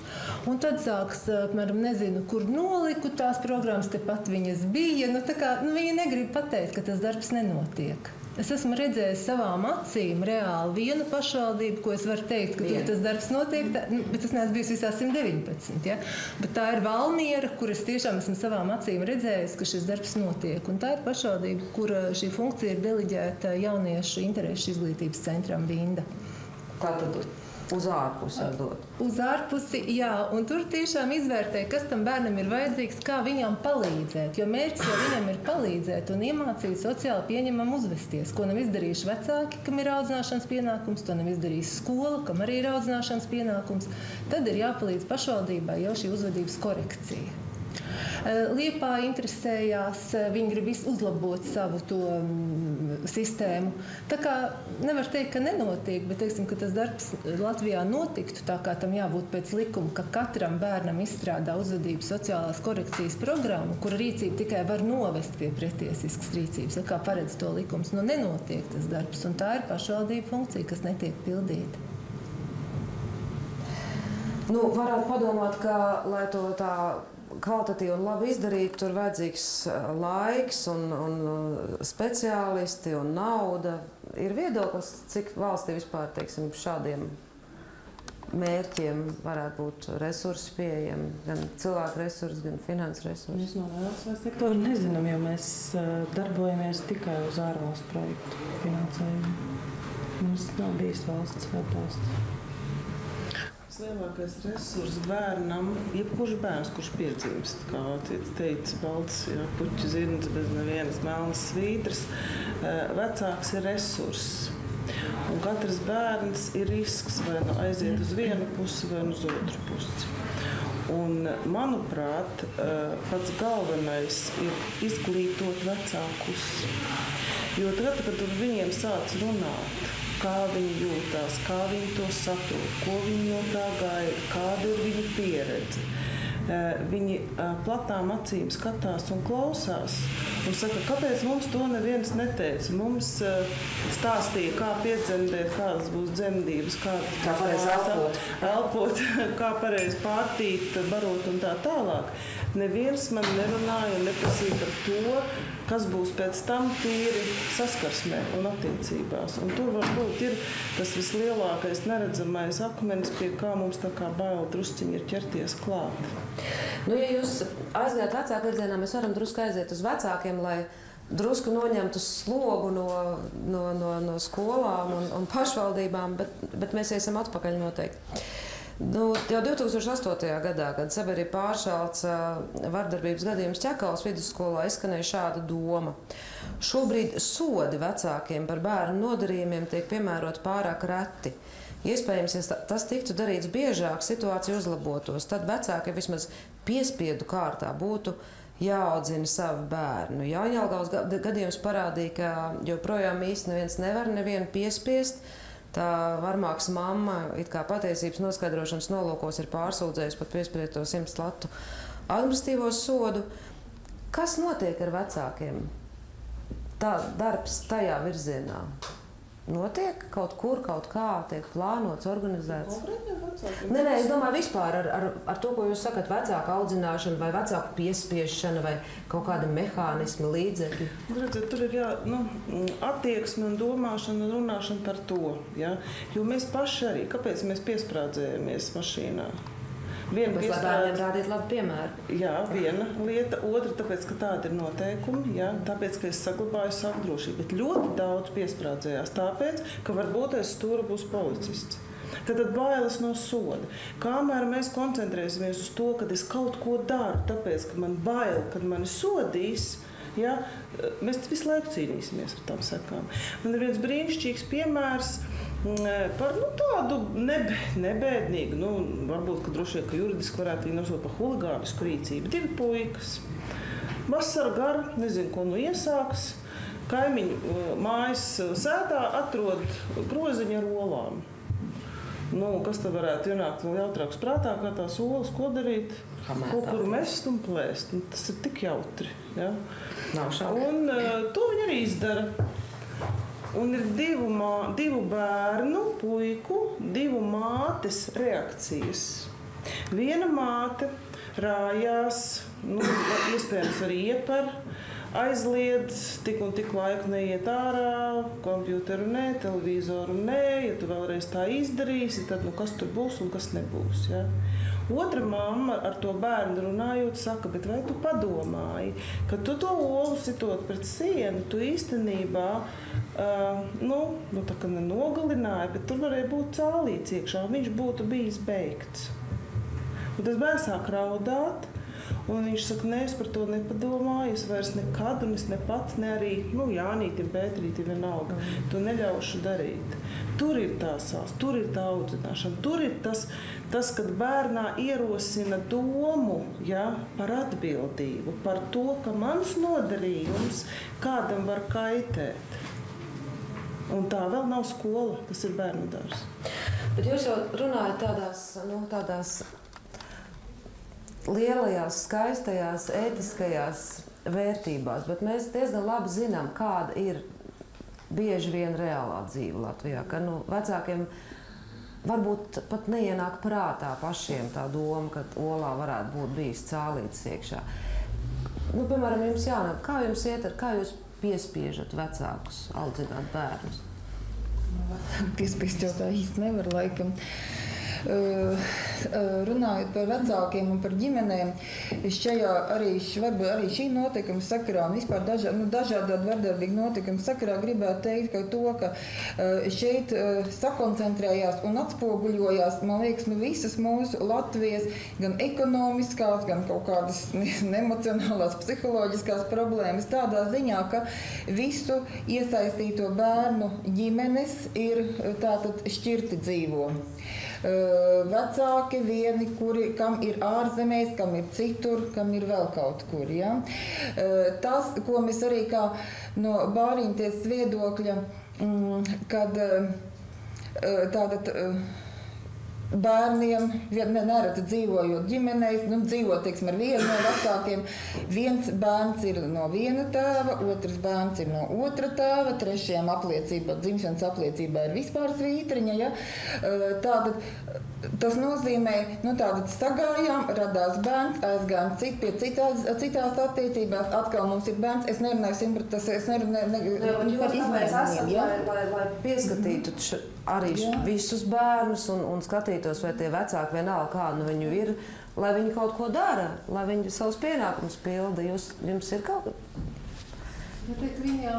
Un tad sāks, apmēram, nezinu, kur noliku tās programmas, tepat viņas bija. Viņi negrib pateikt, ka tas darbs nenotiek. Es esmu redzējis savām acīm reāli vienu pašvaldību, ko es varu teikt, ka tur tas darbs notiek, bet tas neesmu bijis visās 119. Ja? Bet tā ir Valmiera, kur es tiešām esmu savām acīm redzējis, ka šis darbs notiek. Un tā ir pašvaldība, kur šī funkcija ir deleģēta jauniešu interešu izglītības centram Vinda. Kā tad uz ārpusi dot? Uz ārpusi, jā. Un tur tiešām izvērtē, kas tam bērnam ir vajadzīgs, kā viņam palīdzēt. Jo mērķis jau viņam ir palīdzēt un iemācīt sociāli pieņemam uzvesties, ko nav izdarījuši vecāki, kam ir audzināšanas pienākums, to nav izdarījusi skola, kam arī ir audzināšanas pienākums. Tad ir jāpalīdz pašvaldībai jau šī uzvedības korekcija. Liepā interesējās, viņi grib uzlabot savu to sistēmu. Tā kā nevar teikt, ka nenotiek, bet teiksim, ka tas darbs Latvijā notiktu tā, kā tam jābūt pēc likuma, ka katram bērnam izstrādā uzvedības sociālās korekcijas programmu, kura rīcība tikai var novest pie pretiesiskas rīcības, kā paredz to likums. Nenotiek tas darbs, un tā ir pašvaldība funkcija, kas netiek pildīta. Varētu padomāt, ka, lai to tā kvalitatīvi un labi izdarīt, tur vajadzīgs laiks un speciālisti un nauda. Ir viedoklis, cik valstī vispār, teiksim, šādiem mērķiem varētu būt resursi pieejami, gan cilvēku resursi, gan finanses resursi? Mēs no valsts sektora nezinām, jo mēs darbojamies tikai uz ārvalstu projektu finansējumu. Mums nav bijis valsts atbalsts. Lielākais resurs bērnam, jebkurš bērns, kurš piedzimst, kā teica balts, puķu zirns bez nevienas melnas svītras, vecāks ir resurss. Un katrs bērns ir risks vai aiziet uz vienu pusi vai uz otru pusi. Un, manuprāt, pats galvenais ir izglītot vecākus. Jo tad, kad viņiem sāc runāt, kā viņi jūtās, kā viņi to saprot, ko viņi no tā gaida, kāda ir viņu pieredze. Viņi platām acīm skatās un klausās un saka, kāpēc mums to neviens neteica. Mums stāstīja, kā piedzemdēt, kādas būs dzemdības, kā pareizi elpot, kā pareizi pārtīt, barot un tā tālāk. Neviens man nerunāja un neprasīja par to, kas būs pēc tam tīri saskarsmē un attiecībās. Un tur varbūt ir tas vislielākais neredzamais akmenis, pie kā mums tā kā bail drusciņi ir ķerties klāt. Ja jūs aizgājat vecāku virzienā, mēs varam drusku aiziet uz vecākiem, lai drusku noņemtu slogu no skolām un pašvaldībām, bet mēs esam atpakaļ noteikti. Jau 2008. gadā, kad sabiedrība pāršalts vardarbības gadījums Ķekavas vidusskolā, izskanēja šāda doma. Šobrīd sodi vecākiem par bērnu nodarījumiem tiek piemēroti pārāk reti. Iespējams, ja tas tiktu darīts biežāk, situācija uzlabotos. Tad vecāki vismaz piespiedu kārtā būtu jāaudzina savu bērnu. Jāņelgavas gadījums parādīja, ka joprojām īsti neviens nevar nevienu piespiest. Tā Varmākas mamma it kā patiesības noskaidrošanas nolūkos ir pārsūdzējusi pat piespriedto 100 latu administratīvo sodu. Kas notiek ar vecākiem? Tā darbs tajā virzienā notiek kaut kur, kaut kā, tiek plānots, organizēts? Nē, es domāju vispār ar to, ko jūs sakat, vecāku audzināšanu vai vecāku piespiešanu vai kaut kādi mehānismi, līdzekļi. Redziet, tur ir attieksme un domāšana un runāšana par to. Ja? Jo mēs paši arī, kāpēc mēs piesprādzējamies mašīnā? Lai bērniem rādīt labu piemēru. Jā, viena lieta. Otra, tāpēc, ka tāda ir noteikumi, jā, tāpēc, ka es saglabāju savu drošību. Bet ļoti daudz piesprādzējās tāpēc, ka varbūt aiz stūra būs policists. Tad bailes no soda. Kamēr mēs koncentrēsimies uz to, ka es kaut ko daru, tāpēc, ka man bail, kad mani sodīs, ja, mēs visu laiku cīnīsimies ar tām sekām. Man ir viens brīnišķīgs piemērs par tādu nebēdnīgu, varbūt, ka droši vien, ka juridiski varētu viņu nosaukt par huligānisku rīcību. 2 puikas, vasara gara, nezinu, ko iesāks, kaimiņu mājas sētā atrod groziņu ar olām. Nu, kas tad varētu ienākt vēl jautrāks prātā, kā tās olas, ko darīt? Kaut kur mest un plēst. Nu, tas ir tik jautri. Ja? Nav šaubu. Un to viņi arī izdara. Un ir divu bērnu, puiku, divu mātes reakcijas. Viena māte rājās, iespējams arī iepar, aizliedz, tik un tik laiku neiet ārā, kompjuteru nē, televizoru nē, ja tu vēlreiz tā izdarīsi, tad kas tur būs un kas nebūs. Ja? Otra mamma ar to bērnu runājot saka, bet vai tu padomāji, ka tu to olu sitot pret sienu, tu īstenībā, tā kā nenogalināji, bet tur varēja būt cālīts iekšā, un viņš būtu bijis beigts. Un tas bērns sāk raudāt, un viņš saka, nē, es par to nepadomāju, es vairs nekad, un es ne pats, ne arī, Jānītim, Pētrītim vienalga, to neļaušu darīt. Tur ir tā sāls, tur ir tā audzināšana, tur ir tas, kad bērnā ierosina domu, par atbildību, par to, ka mans nodarījums kādam var kaitēt. Un tā vēl nav skola, tas ir bērnu dārzs. Bet jūs jau runājat tādās lielajās, skaistajās, ētiskajās vērtībās, bet mēs diezgan labi zinām, kāda ir bieži vien reālā dzīve Latvijā, ka vecākiem varbūt pat neienāk prātā pašiem tā doma, ka olā varētu būt bijis cālītis iekšā. Piemēram, jums jānāk, kā jums iet kā jūs piespiežat vecākus audzināt bērnus? Piespiest jau tā īsti nevar, laikam. Runājot par vecākiem un par ģimenēm, varbūt arī šī notikuma sakarā un vispār dažādu vardarbīgu notikumu sakarā gribētu teikt, ka šeit sakoncentrējās un atspoguļojās, man liekas, visas mūsu Latvijas gan ekonomiskās, gan kaut kādas emocionālās, psiholoģiskās problēmas tādā ziņā, ka visu iesaistīto bērnu ģimenes ir tātad šķirti dzīvo. Vecāki vieni, kam ir ārzemēs, kam ir citur, kam ir vēl kaut kur. Ja? Tas, ko mēs arī kā no Bāriņtiesas viedokļa, kad tātad bērniem, nereti dzīvojot ģimenēs, dzīvot, teiksim, ar vienu no vecākiem, viens bērns ir no viena tēva, otrs bērns ir no otra tēva, trešajam dzimšanas apliecībā ir vispār svītriņa, ja? Tātad tas nozīmē, tātad sagājām, radās bērns, aizgājām pie citās attiecībās, atkal mums ir bērns, es nerunāju par tas, es nerunāju par izmēģinājumiem, ja? Lai pieskatītu arī visus bērnus un skatītos, vai tie vecāki vienalga kādu viņu ir, lai viņi kaut ko dara, lai viņi savus pienākumus pilda. Jums ir kaut kas? Viņa jau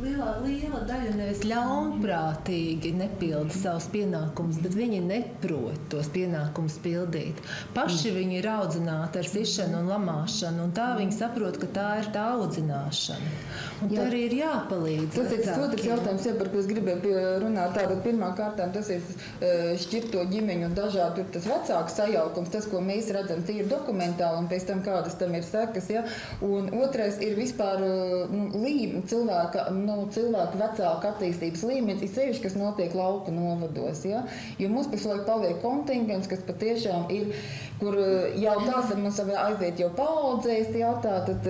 liela daļa nevis ļaunprātīgi nepilda savus pienākumus, bet viņi neprot tos pienākumus pildīt. Paši viņi ir audzināti ar sišanu un lamāšanu, un tā viņi saprot, ka tā ir tā audzināšana. Un tā arī ir jāpalīdz. Tas ir otrs jautājums, par ko es gribēju runāt. Tātad pirmā kārtā tas ir šķirto ģimeņu un dažādi tur tas vecāku sajaukums, tas, ko mēs redzam, tīri dokumentāli, un pēc tam kādas tam ir sekas. Ja? Un otrais ir vispār cilvēku vecāku attīstības līmenis, ir sevišķi, kas notiek lauku novados. Ja? Jo mums pašlaik paliek kontingents, kas patiešām ir, kur jau tās mums aiziet jau paaudzēs, tad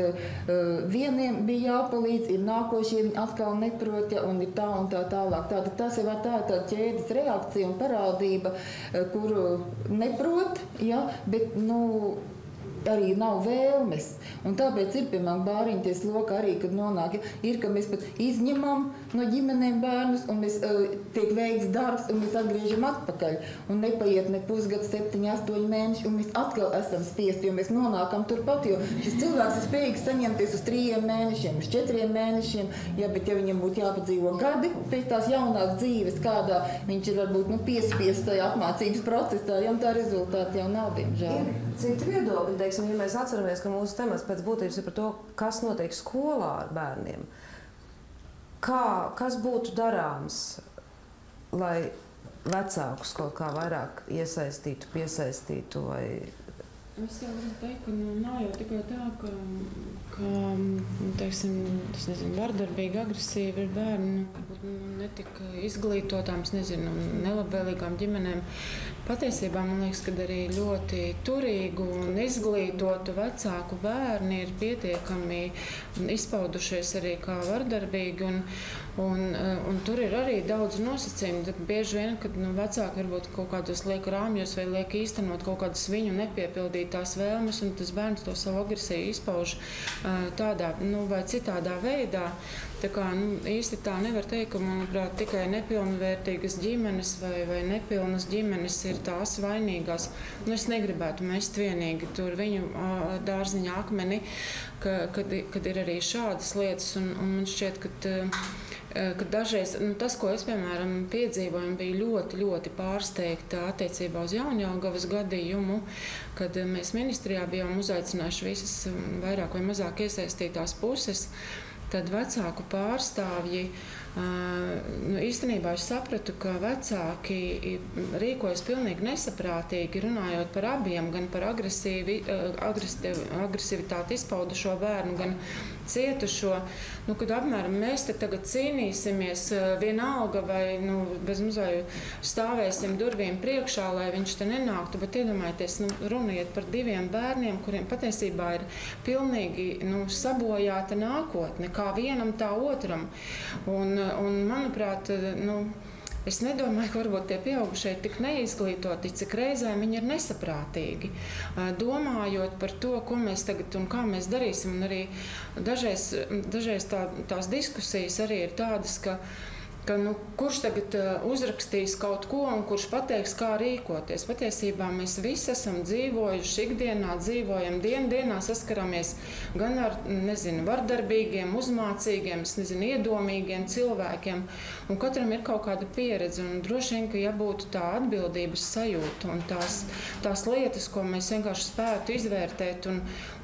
vieniem bija jāpalīdz, ir nākošie, viņi atkal neprot, ja, un ir tā un tā tālāk. Tātad tas jau tā ir tā ķēdes reakcija un parādība, kuru neprot, ja, bet, arī nav vēlmes. Un tāpēc ir, piemēram, Bāriņtiesas lokā arī, kad nonāk, ir, ka mēs pat izņemam no ģimenēm bērnus, un mēs tiek veikts darbs, un mēs atgriežam atpakaļ. Un nepaiet ne pusgads, 7, 8 mēneši, un mēs atkal esam spiesti, jo mēs nonākam turpat, jo šis cilvēks ir spējīgs saņemties uz 3 mēnešiem, uz 4 mēnešiem, ja, bet ja viņam būtu jāpadzīvo gadi pēc tās jaunās dzīves, kādā viņš ir varbūt piespiests tajā apmācības procesā, ja, un tā rezultāti jau nav, diemžēl. Citi viedokļi, teiksim, ja mēs atceramies, ka mūsu temats pēc būtības ir par to, kas notiek skolā ar bērniem. Kas būtu darāms, lai vecākus kaut kā vairāk iesaistītu, piesaistītu vai Es jau varu teikt, ka nav jau tikai tā, ka teiksim, vardarbīgi, agresīvi ir bērni, netik izglītotām, nelabvēlīgām ģimenēm. Patiesībā man liekas, ka arī ļoti turīgu un izglītotu vecāku bērni ir pietiekami izpaudušies arī kā vardarbīgi. Un tur ir arī daudz nosacījumu. Bieži vien, kad vecāki varbūt kaut kādos liek rāmjos vai liek īstenot kaut kādas viņu nepiepildītās vēlmes, un tas bērns to savu agresiju izpauž tādā vai citādā veidā. Tā kā īsti tā nevar teikt, ka, manuprāt, tikai nepilnvērtīgas ģimenes vai nepilnas ģimenes ir tās vainīgās. Es negribētu mest vienīgi tur viņu dārziņa akmeni, kad ir arī šādas lietas, un man šķiet, ka dažreiz tas, ko es, piemēram, piedzīvoju, bija ļoti, ļoti pārsteigta attiecībā uz Jaunjelgavas gadījumu, kad mēs ministrijā bijām uzaicinājuši visas vairāk vai mazāk iesaistītās puses. Tad vecāku pārstāvji, īstenībā es sapratu, ka vecāki rīkojas pilnīgi nesaprātīgi, runājot par abiem, gan par agresivitāti izpaudušo bērnu, gan cietušo. Kad apmēram mēs te tagad cīnīsimies vienalga vai bezmazai stāvēsim durvīm priekšā, lai viņš te nenāktu, bet iedomājieties, runiet par diviem bērniem, kuriem patiesībā ir pilnīgi sabojāta nākotne, kā vienam, tā otram. Un manuprāt, es nedomāju, ka varbūt tie pieaugušie ir tik neizglītoti, cik reizēm viņi ir nesaprātīgi. Domājot par to, ko mēs tagad un kā mēs darīsim, un arī dažreiz tās diskusijas arī ir tādas, ka kurš tagad uzrakstīs kaut ko un kurš pateiks, kā rīkoties. Patiesībā mēs visi esam dzīvojuši ikdienā, dzīvojam dienā, saskaramies gan ar, vardarbīgiem, uzmācīgiem, iedomīgiem cilvēkiem, un katram ir kaut kāda pieredze, un droši vien, ka jābūt tā atbildības sajūta un tās lietas, ko mēs vienkārši spētu izvērtēt,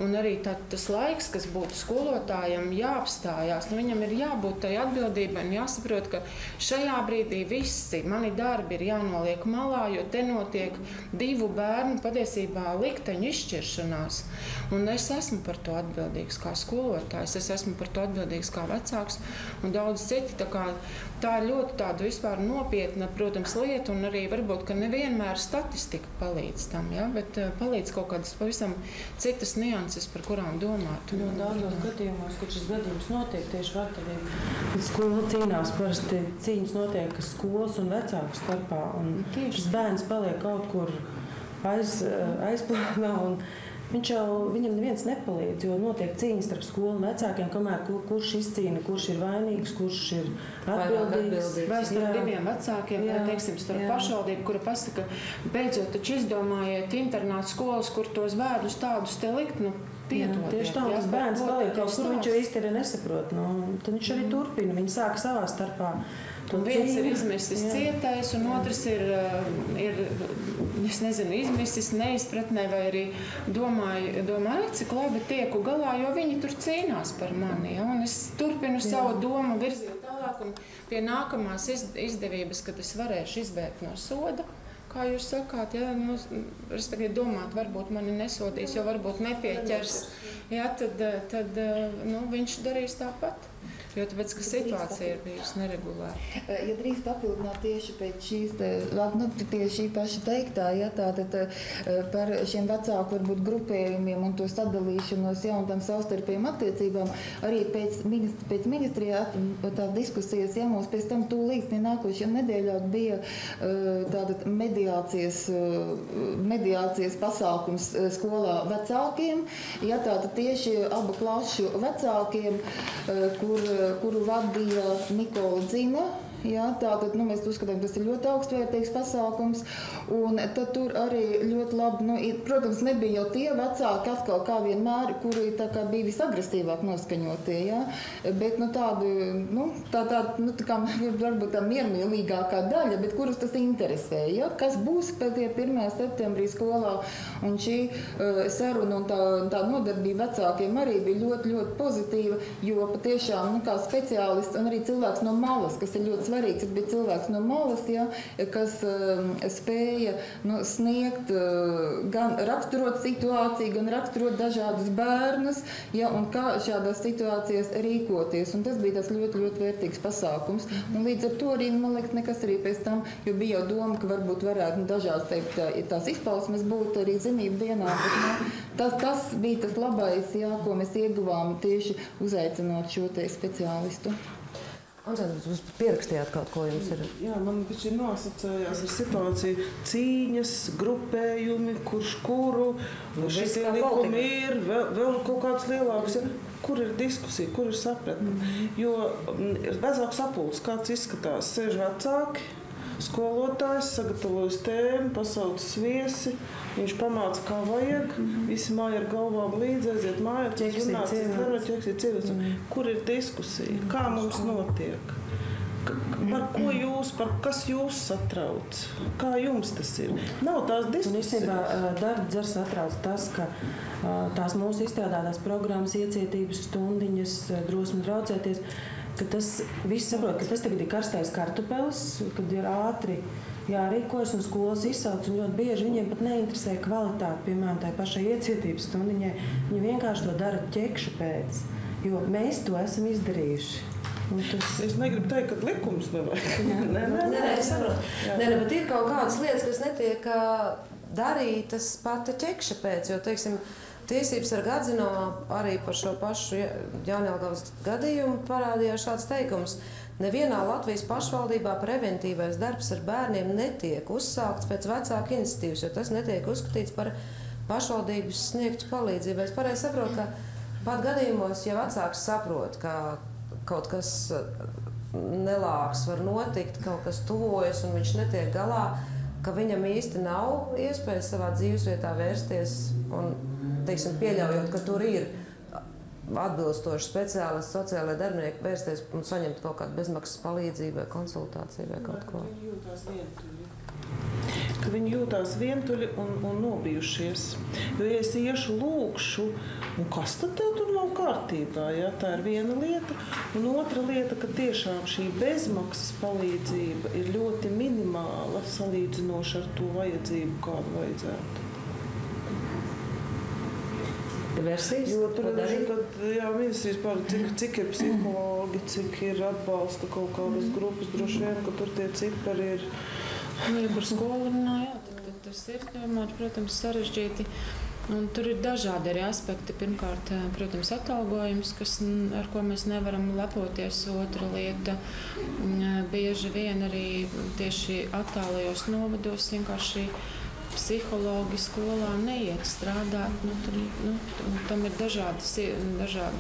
un arī tas laiks, kas būtu skolotājam jāapstājās, viņam ir jābūt tai atbildībai un jāsaprot, ka šajā brīdī visi mani darbi ir jānoliek malā, jo te notiek divu bērnu patiesībā likteņu izšķiršanās. Un es esmu par to atbildīgs kā skolotājs, es esmu par to atbildīgs kā vecāks un daudz citi. Tā ir ļoti tāda vispār nopietna, protams, lieta, un arī varbūt, ka nevienmēr statistika palīdz tam, bet palīdz kaut kādas pavisam citas nianses, par kurām domāt. Daudzos gadījumos, kur šis gadījums notiek tieši vardarbīgi, kad skola cīnās, parasti cīņas notiek skolas un vecāku starpā, un šis bērns paliek kaut kur aizplānā, un viņam neviens nepalīdz, jo notiek cīņas starp skolu un vecākiem, kamēr kurš izcīna, kurš ir vainīgs, kurš ir atbildīgs. Vai starp diviem vecākiem, vai, teiksim, starp pašvaldību, kura pasaka, beidzot taču izdomājiet internātu skolas, kur tos bērnus tādus te likt, piedodiet. Tieši tā, tas bērns paliek kaut kur, viņš jau īsti arī nesaprot. Tad viņš arī turpina, viņi sāk savā starpā. Un viens ir izmisis cietais, un otrs ir izmisis neizpratnē, vai arī domāju, cik labi tieku galā, jo viņi tur cīnās par mani. Ja? Un es turpinu savu domu virzīt tālāk, un pie nākamās izdevības, kad es varēšu izbēgt no soda, kā jūs sakāt, respektīvi domāt, varbūt mani nesodīs, jo varbūt nepieķers, tad viņš darīs tāpat. Jo tāpēc, ka situācija ir bijusi neregulēta. Ja drīkst papildināt tieši pēc tieši šī paša teiktā, tātad par šiem vecāku varbūt grupējumiem un to sadalīšanos un tam savstarpējiem attiecībām, arī pēc ministrijā tās diskusijas, mums pēc tam tūlīt nākošajā nedēļā bija tātad mediācijas pasākums skolā vecākiem, tātad tieši abu klašu vecākiem, kuru vadīja Nikola Dzina. Tātad mēs uzskatām, ka tas ir ļoti augstvērtīgs pasākums. Un tad tur arī ļoti labi, protams, nebija jau tie vecāki atkal kā vienmēr, kuri bija visagresīvāk noskaņotie. Bet varbūt tā miermīlīgākā daļa, bet kurus tas interesē. Kas būs pēc 1. septembrī skolā? Un šī saruna un tā nodarbība vecākiem arī bija ļoti, ļoti pozitīva, jo patiešām, kā speciālists un arī cilvēks no malas, kas ir ļoti svarīgs. Tas bija cilvēks no malas, ja, kas spēja sniegt gan raksturot situāciju, gan raksturot dažādus bērnus, ja, un kā šādās situācijās rīkoties. Un tas bija tas ļoti, ļoti vērtīgs pasākums. Un līdz ar to arī, man liekas, nekas arī pēc tam, jo bija jau doma, ka varbūt varētu dažādas tās izpausmes būt arī zinību dienā, bet tas bija tas labais, jā, ko mēs ieguvām tieši uzaicinot šo te speciālistu. Anžēna, jūs pierakstījāt kaut ko jums ir? Jā, man bišķi nosacējās ar situāciju cīņas, grupējumi, kurš kuru, šitie likumi ir, vēl kaut kāds lielāks. Ja? Kur ir diskusija, kur ir sapratne? Jo vecāku sapulcs, kāds izskatās, sēž vecāki, skolotājs, sagatavojas tēmu, pasaucas viesi, viņš pamāca, kā vajag, visi māja ar galvām līdzi, aiziet mājā, kur ir diskusija, kā mums notiek, kas jūs satrauc, kā jums tas ir? Nav tās diskusijas. Darba dzers satrauc tas, ka tās mūsu izstrādātās programmas, iecietības stundiņas, drosmi draudzēties, ka tas viss saprot, ka tas tagad ir karstais kartupelis, kad ir ātri jārīkojas un skolas izsauc, un ļoti bieži viņiem pat neinteresē kvalitāti, piemēram, tai pašai iecietības stundiņai. Viņi vienkārši to dara ķekšu pēc, jo mēs to esam izdarījuši. Es negribu teikt, ka likums nevajag. Nē, es saprotu. Nē, bet ir kaut kādas lietas, kas netiek darītas pati ķekša pēc, jo, teiksim, Tiesības sarga atzinumā arī par šo pašu Jaunjelgavas gadījumu parādījās šāds teikums. Nevienā Latvijas pašvaldībā preventīvais darbs ar bērniem netiek uzsākts pēc vecāku iniciatīvas, jo tas netiek uzskatīts par pašvaldības sniegtu palīdzību. Es pareizi saprotu, ka pat gadījumos, ja vecāks saprot, ka kaut kas nelāks var notikt, kaut kas tuvojas un viņš netiek galā, ka viņam īsti nav iespējas savā dzīvesvietā vērsties un teiksim, pieļaujot, ka tur ir atbilstoši speciālisti, sociālai darbinieki vērsties un saņemt kaut kādu bezmaksas palīdzību vai konsultāciju vai kaut ko. Ka viņi jūtās vientuļi un nobijušies. Jo, ja es iešu lūkšu, un kas tad tev tur nav kārtībā? Ja? Tā ir viena lieta. Un otra lieta, ka tiešām šī bezmaksas palīdzība ir ļoti minimāla salīdzinoši ar to vajadzību, kādu vajadzētu. Versijas? Jo tur ir daži, kad ministrijas pār, cik ir psihologi, cik ir atbalsta kaut kādas grupas, droši vien, ka tur tie cipari ir. Ja par skolu runājā, tad tas ir, protams, sarežģīti. Un tur ir dažādi arī aspekti. Pirmkārt, protams, atalgojums, ar ko mēs nevaram lepoties. Otra lieta, bieži vien arī tieši attālajos novados vienkārši psihologi skolā neiet strādāt. Tam ir dažādi,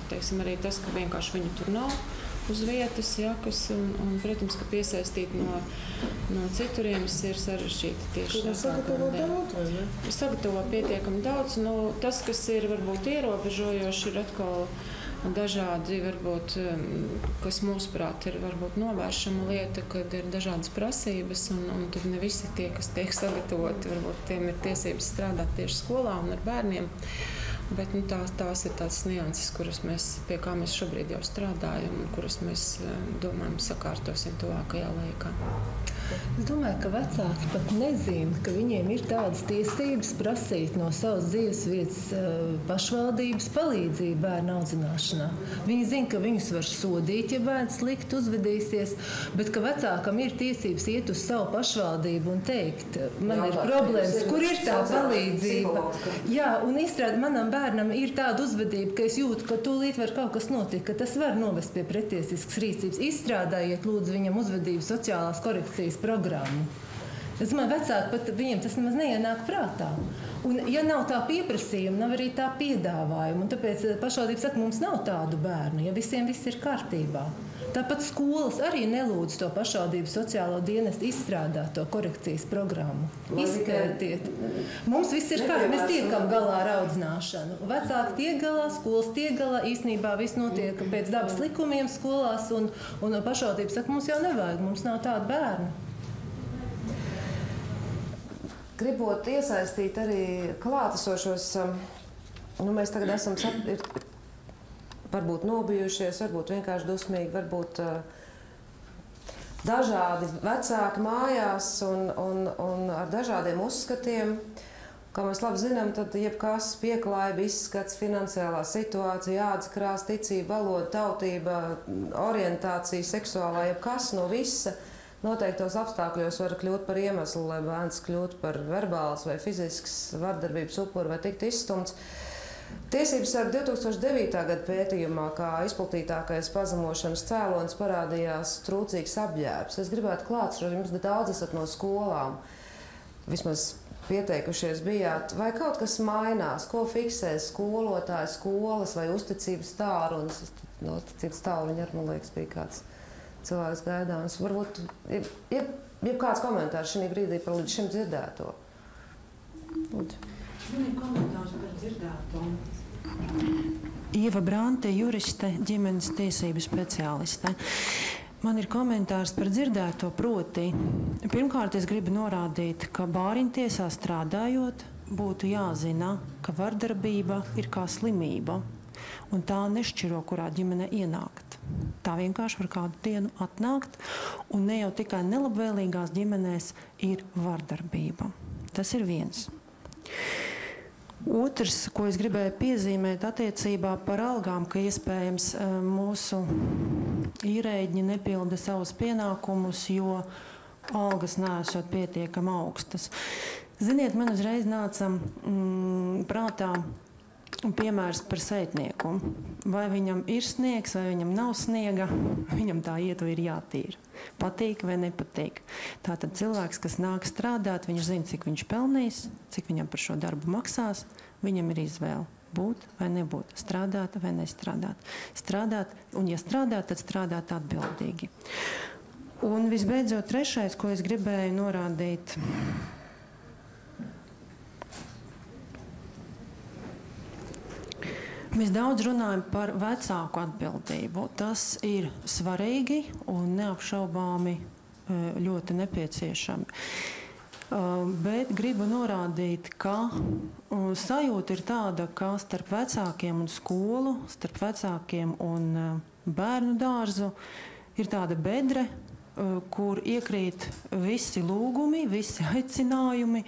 teiksim, arī tas, ka vienkārši viņi tur nav uz vietas, ja, un, protams, ka piesaistīt no citurienes ir sarežģīti tieši tā. Sagatavo daudz, vai ne? Sagatavo pietiekami daudz. Tas, kas ir varbūt ierobežojoši, ir atkal dažādi, varbūt, kas mūsuprāt ir varbūt novēršama lieta, kad ir dažādas prasības, un tad ne visi tie, kas tiek sagatavoti, varbūt tiem ir tiesības strādāt tieši skolā un ar bērniem. Bet tās ir tādas nianses, pie kā mēs šobrīd jau strādājam un kuras mēs domājam sakārtosim tuvākajā laikā. Es domāju, ka vecāki pat nezina, ka viņiem ir tādas tiesības prasīt no savas dzīvesvietas pašvaldības palīdzību bērnu audzināšanā. Viņi zina, ka viņus var sodīt, ja bērns slikti uzvedīsies, bet ka vecākam ir tiesības iet uz savu pašvaldību un teikt, man ir problēmas, kur ir tā palīdzība. Jā, un manam bērnam ir tāda uzvedība, ka es jūtu, ka tūlīt var kaut kas notikt, ka tas var novest pie pretiesiskas rīcības. Izstrādājiet, lūdzu, viņam uzvedības sociālās korekcijas programmu. Es domāju, vecāki pat viņiem tas nemaz neienāk prātā. Un, ja nav tā pieprasījuma, nav arī tā piedāvājuma. Un tāpēc pašvaldība saka, mums nav tādu bērnu, ja visiem viss ir kārtībā. Tāpat skolas arī nelūdz to pašvaldību sociālo dienestu izstrādāt to korekcijas programmu. Izpētiet. Mums viss ir kārtībā, mēs tiekam galā ar audzināšanu. Vecāki tiek galā, skolas tiek galā, īstenībā viss notiek pēc dabas likumiem skolās, un pašvaldība saka, mums jau nevajag, mums nav tādu bērnu. Gribot iesaistīt arī klātesošos, mēs tagad esam varbūt nobijušies, varbūt vienkārši dusmīgi, varbūt dažādi vecāki mājās un ar dažādiem uzskatiem. Kā mēs labi zinām, tad jebkas pieklājība, izskats, finansiālā situācija, ādas krāsa, ticība, valoda, tautība, orientācija, seksuālā, jebkas no visa noteiktos apstākļos var kļūt par iemeslu, lai bērns kļūtu par verbāls vai fizisks vardarbības upuri vai tikt izstumts. Tiesības sarga 2009. Gada pētījumā, kā izplatītākais pazemošanas cēlonis, parādījās trūcīgs apģērbs. Es gribētu klāt, jo jums daudz esat no skolām, vismaz pieteikušies bijāt, vai kaut kas mainās, ko fiksē skolotāji, skolas vai uzticības tālrunis. No uzticības tālruņa arī, man liekas, bija kāds cilvēks gaidāms. Varbūt ir kāds komentārs šī brīdī par līdz šim dzirdēto? Lūdzu. Man ir komentārs par dzirdēto. Ieva Brante, juriste, ģimenes tiesību speciāliste. Man ir komentārs par dzirdēto, proti. Pirmkārt, es gribu norādīt, ka bāriņtiesā strādājot, būtu jāzina, ka vardarbība ir kā slimība, un tā nešķiro, kurā ģimene ienākt. Tā vienkārši var kādu dienu atnākt, un ne jau tikai nelabvēlīgās ģimenēs ir vardarbība. Tas ir viens. Otrs, ko es gribēju piezīmēt attiecībā par algām, ka iespējams mūsu īrēģi nepilda savus pienākumus, jo algas neesot pietiekami augstas. Ziniet, man uzreiz nāca prātā piemērs par sētnieku. Vai viņam ir sniegs, vai viņam nav sniega, viņam tā ietu ir jātīra. Patīk vai nepatīk. Tātad cilvēks, kas nāk strādāt, viņš zina, cik viņš pelnīs, cik viņam par šo darbu maksās, viņam ir izvēle. Būt vai nebūt, strādāt vai nestrādāt. Strādāt, un ja strādāt, tad strādāt atbildīgi. Un visbeidzot, trešais, ko es gribēju norādīt. Mēs daudz runājam par vecāku atbildību. Tas ir svarīgi un neapšaubāmi ļoti nepieciešami. Bet gribu norādīt, ka sajūta ir tāda, ka starp vecākiem un skolu, starp vecākiem un bērnu dārzu ir tāda bedre, kur iekrīt visi lūgumi, visi aicinājumi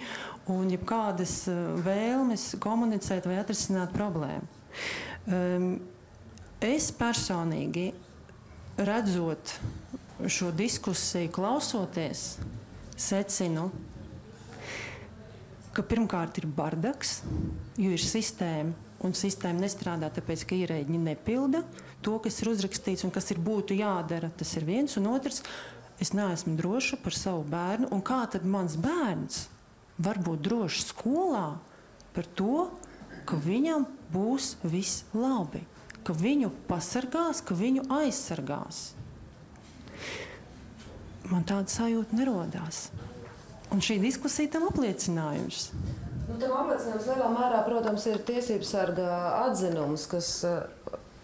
un jebkādas vēlmes komunicēt vai atrisināt problēmu. Es personīgi, redzot šo diskusiju, klausoties, secinu, ka pirmkārt ir bardaks, jo ir sistēma, un sistēma nestrādā, tāpēc, ka ierēģi nepilda to, kas ir uzrakstīts un kas būtu jādara. Tas ir viens, un otrs, es neesmu droša par savu bērnu, un kā tad mans bērns var būt drošs skolā par to, ka viņam būs viss labi, ka viņu pasargās, ka viņu aizsargās. Man tāda sajūta nerodās. Un šī diskusija tam apliecinājums. Tam apliecinājums lielā mērā, protams, ir tiesības sarga atzinums, kas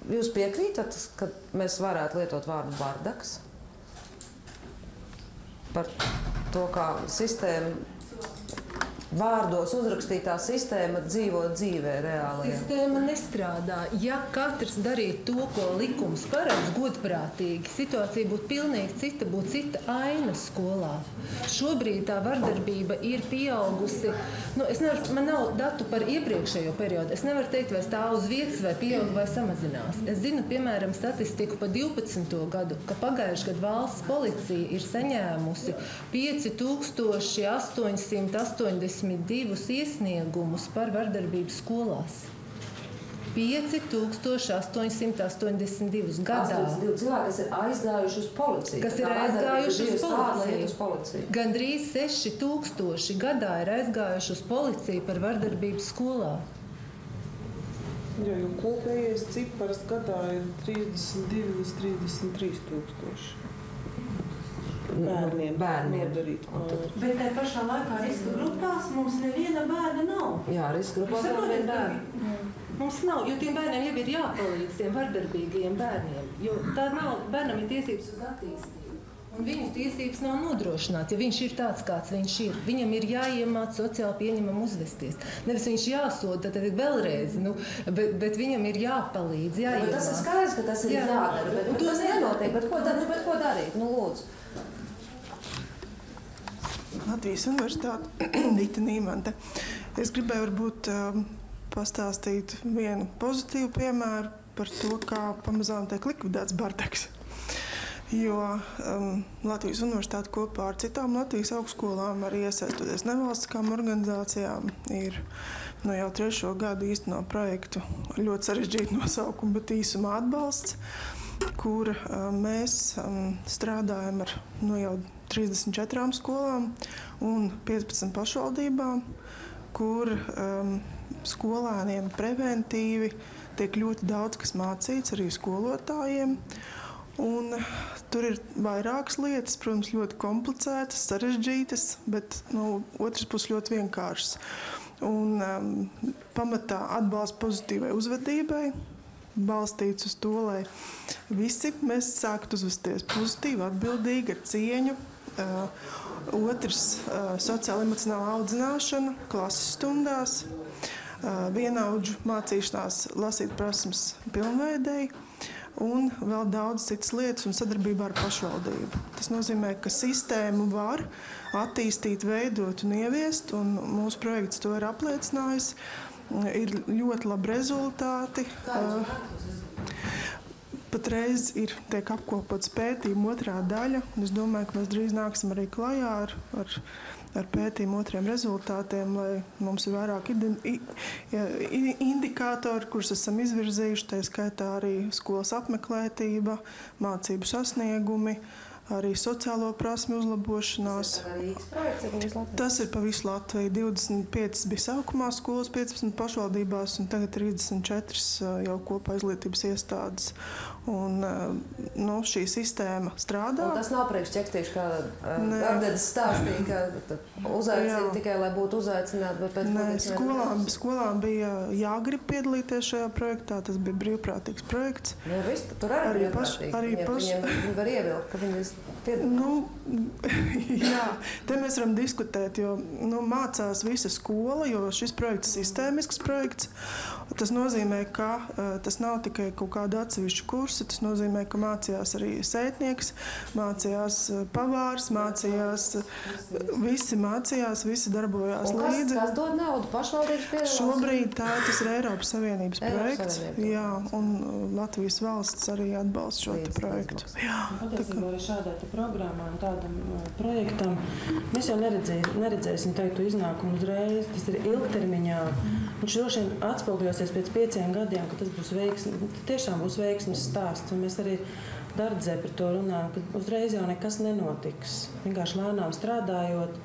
jūs piekrītat, ka mēs varētu lietot vārdu bardaks par to, kā sistēma, vārdos uzrakstītā sistēma dzīvo dzīvē reāli. Sistēma nestrādā. Ja katrs darītu to, ko likums paredz godprātīgi, situācija būtu pilnīgi cita, būtu cita aina skolā. Šobrīd tā vardarbība ir pieaugusi. Man nav datu par iepriekšējo periodu. Es nevaru teikt, vai stāv uz vietas, vai pieaug, vai samazinās. Es zinu, piemēram, statistiku par 12. gadu, ka pagājušajā gadā valsts policija ir saņēmusi 5882 iesniegumus par vardarbību skolās. 5882 gadā. 82 cilvēki, kas ir aizgājuši uz policiju. Kas ir aizgājuši uz policiju. Gandrīz 6000 gadā ir aizgājuši uz policiju par vardarbību skolā. Jā, jo kopējais cipars gadā ir 32 līdz 33 tūkstoši. Bērniem nodarīt. Bet tajā pašā laikā riska grupās mums neviena bērna nav. Jā, riska grupās nav viena bērna. Mums nav, jo tiem bērniem jau ir jāpalīdz tiem vardarbīgajiem bērniem. Jo tā nav, bērnam ir tiesības uz attīstību. Un un viņu tiesības nav nodrošināts. Ja viņš ir tāds, kāds viņš ir, viņam ir jāiemāc sociāli pieņemam uzvesties. Nevis viņš jāsoda, tad vēlreiz, bet viņam ir jāpalīdz, jāiemāc. Tas ir skaidrs, ka tas ir jādara, bet tas nenotiek. Bet ko darīt? Lūdzu. Latvijas Universitāte, Dita Nīmante. Es gribēju varbūt pastāstīt vienu pozitīvu piemēru par to, kā pamazām tiek likvidēts bardaks. Jo Latvijas Universitāte kopā ar citām Latvijas augstskolām, arī iesaistoties nevalstiskām organizācijām, ir jau 3. gadu īsteno projektu, ļoti sarežģītu nosaukumu, bet īsumā atbalsts, kur mēs strādājam ar jau 34 skolām un 15 pašvaldībām, kur skolēniem preventīvi tiek ļoti daudz kas mācīts, arī skolotājiem. Un tur ir vairākas lietas, protams, ļoti komplicētas, sarežģītas, bet no otras puses ļoti vienkāršas. Un pamatā atbalsts pozitīvai uzvedībai, balstīts uz to, lai visi mēs sāktu uzvesties pozitīvi, atbildīgi, ar cieņu. Otrs - sociāli-emocionāla audzināšana klases stundās, vienaudžu mācīšanās lasīt prasmes pilnveidēji un vēl daudz citas lietas un sadarbībā ar pašvaldību. Tas nozīmē, ka sistēmu var attīstīt, veidot un ieviest, un mūsu projekts to ir apliecinājis. Ir ļoti labi rezultāti. Patreiz tiek apkopots pētījuma 2. daļa. Es domāju, ka mēs drīz nāksim arī klajā ar pētījumu 2. rezultātiem, lai mums ir vairāk indikātori, kurus esam izvirzījuši, tā skaitā arī skolas apmeklētība, mācību sasniegumi, arī sociālo prasmi uzlabošanās. Tas ir pa visu Latviju. 25 bija sākumā skolas, 15 pašvaldībās un tagad 34 jau kopā izglītības iestādes. Un šī sistēma strādā. Un tas nav priekšķekstīši, kā Ardēdas stāstīja, ka uzaicina tikai, lai būtu uzaicināti, bet pēc skolām bija jāgrib piedalīties šajā projektā, tas bija brīvprātīgs projekts. Tur arī viņiem var ievilkt, ka viņi jā, te mēs varam diskutēt, jo mācās visa skola, jo šis projekts ir sistēmisks projekts. Tas nozīmē, ka tas nav tikai kaut kāda atsevišķa kursa, tas nozīmē, ka mācījās arī sētnieks, mācījās pavārs, visi darbojās līdzi. Kas dod naudu? Pašvaldības piedalās? Šobrīd tas ir Eiropas Savienības projekts, jā, un Latvijas valsts arī atbalsta šo projektu. Patiesībā arī šādai programmai un tādam projektam mēs jau neredzēsim to iznākumu uzreiz, tas ir ilgtermiņā. Viņš droši vien atspoguļosies pēc 5 gadiem, ka tas būs tiešām būs veiksmes stāsts. Un mēs arī Dardzē par to runājam, ka uzreiz jau nekas nenotiks. Vienkārši lēnām strādājot,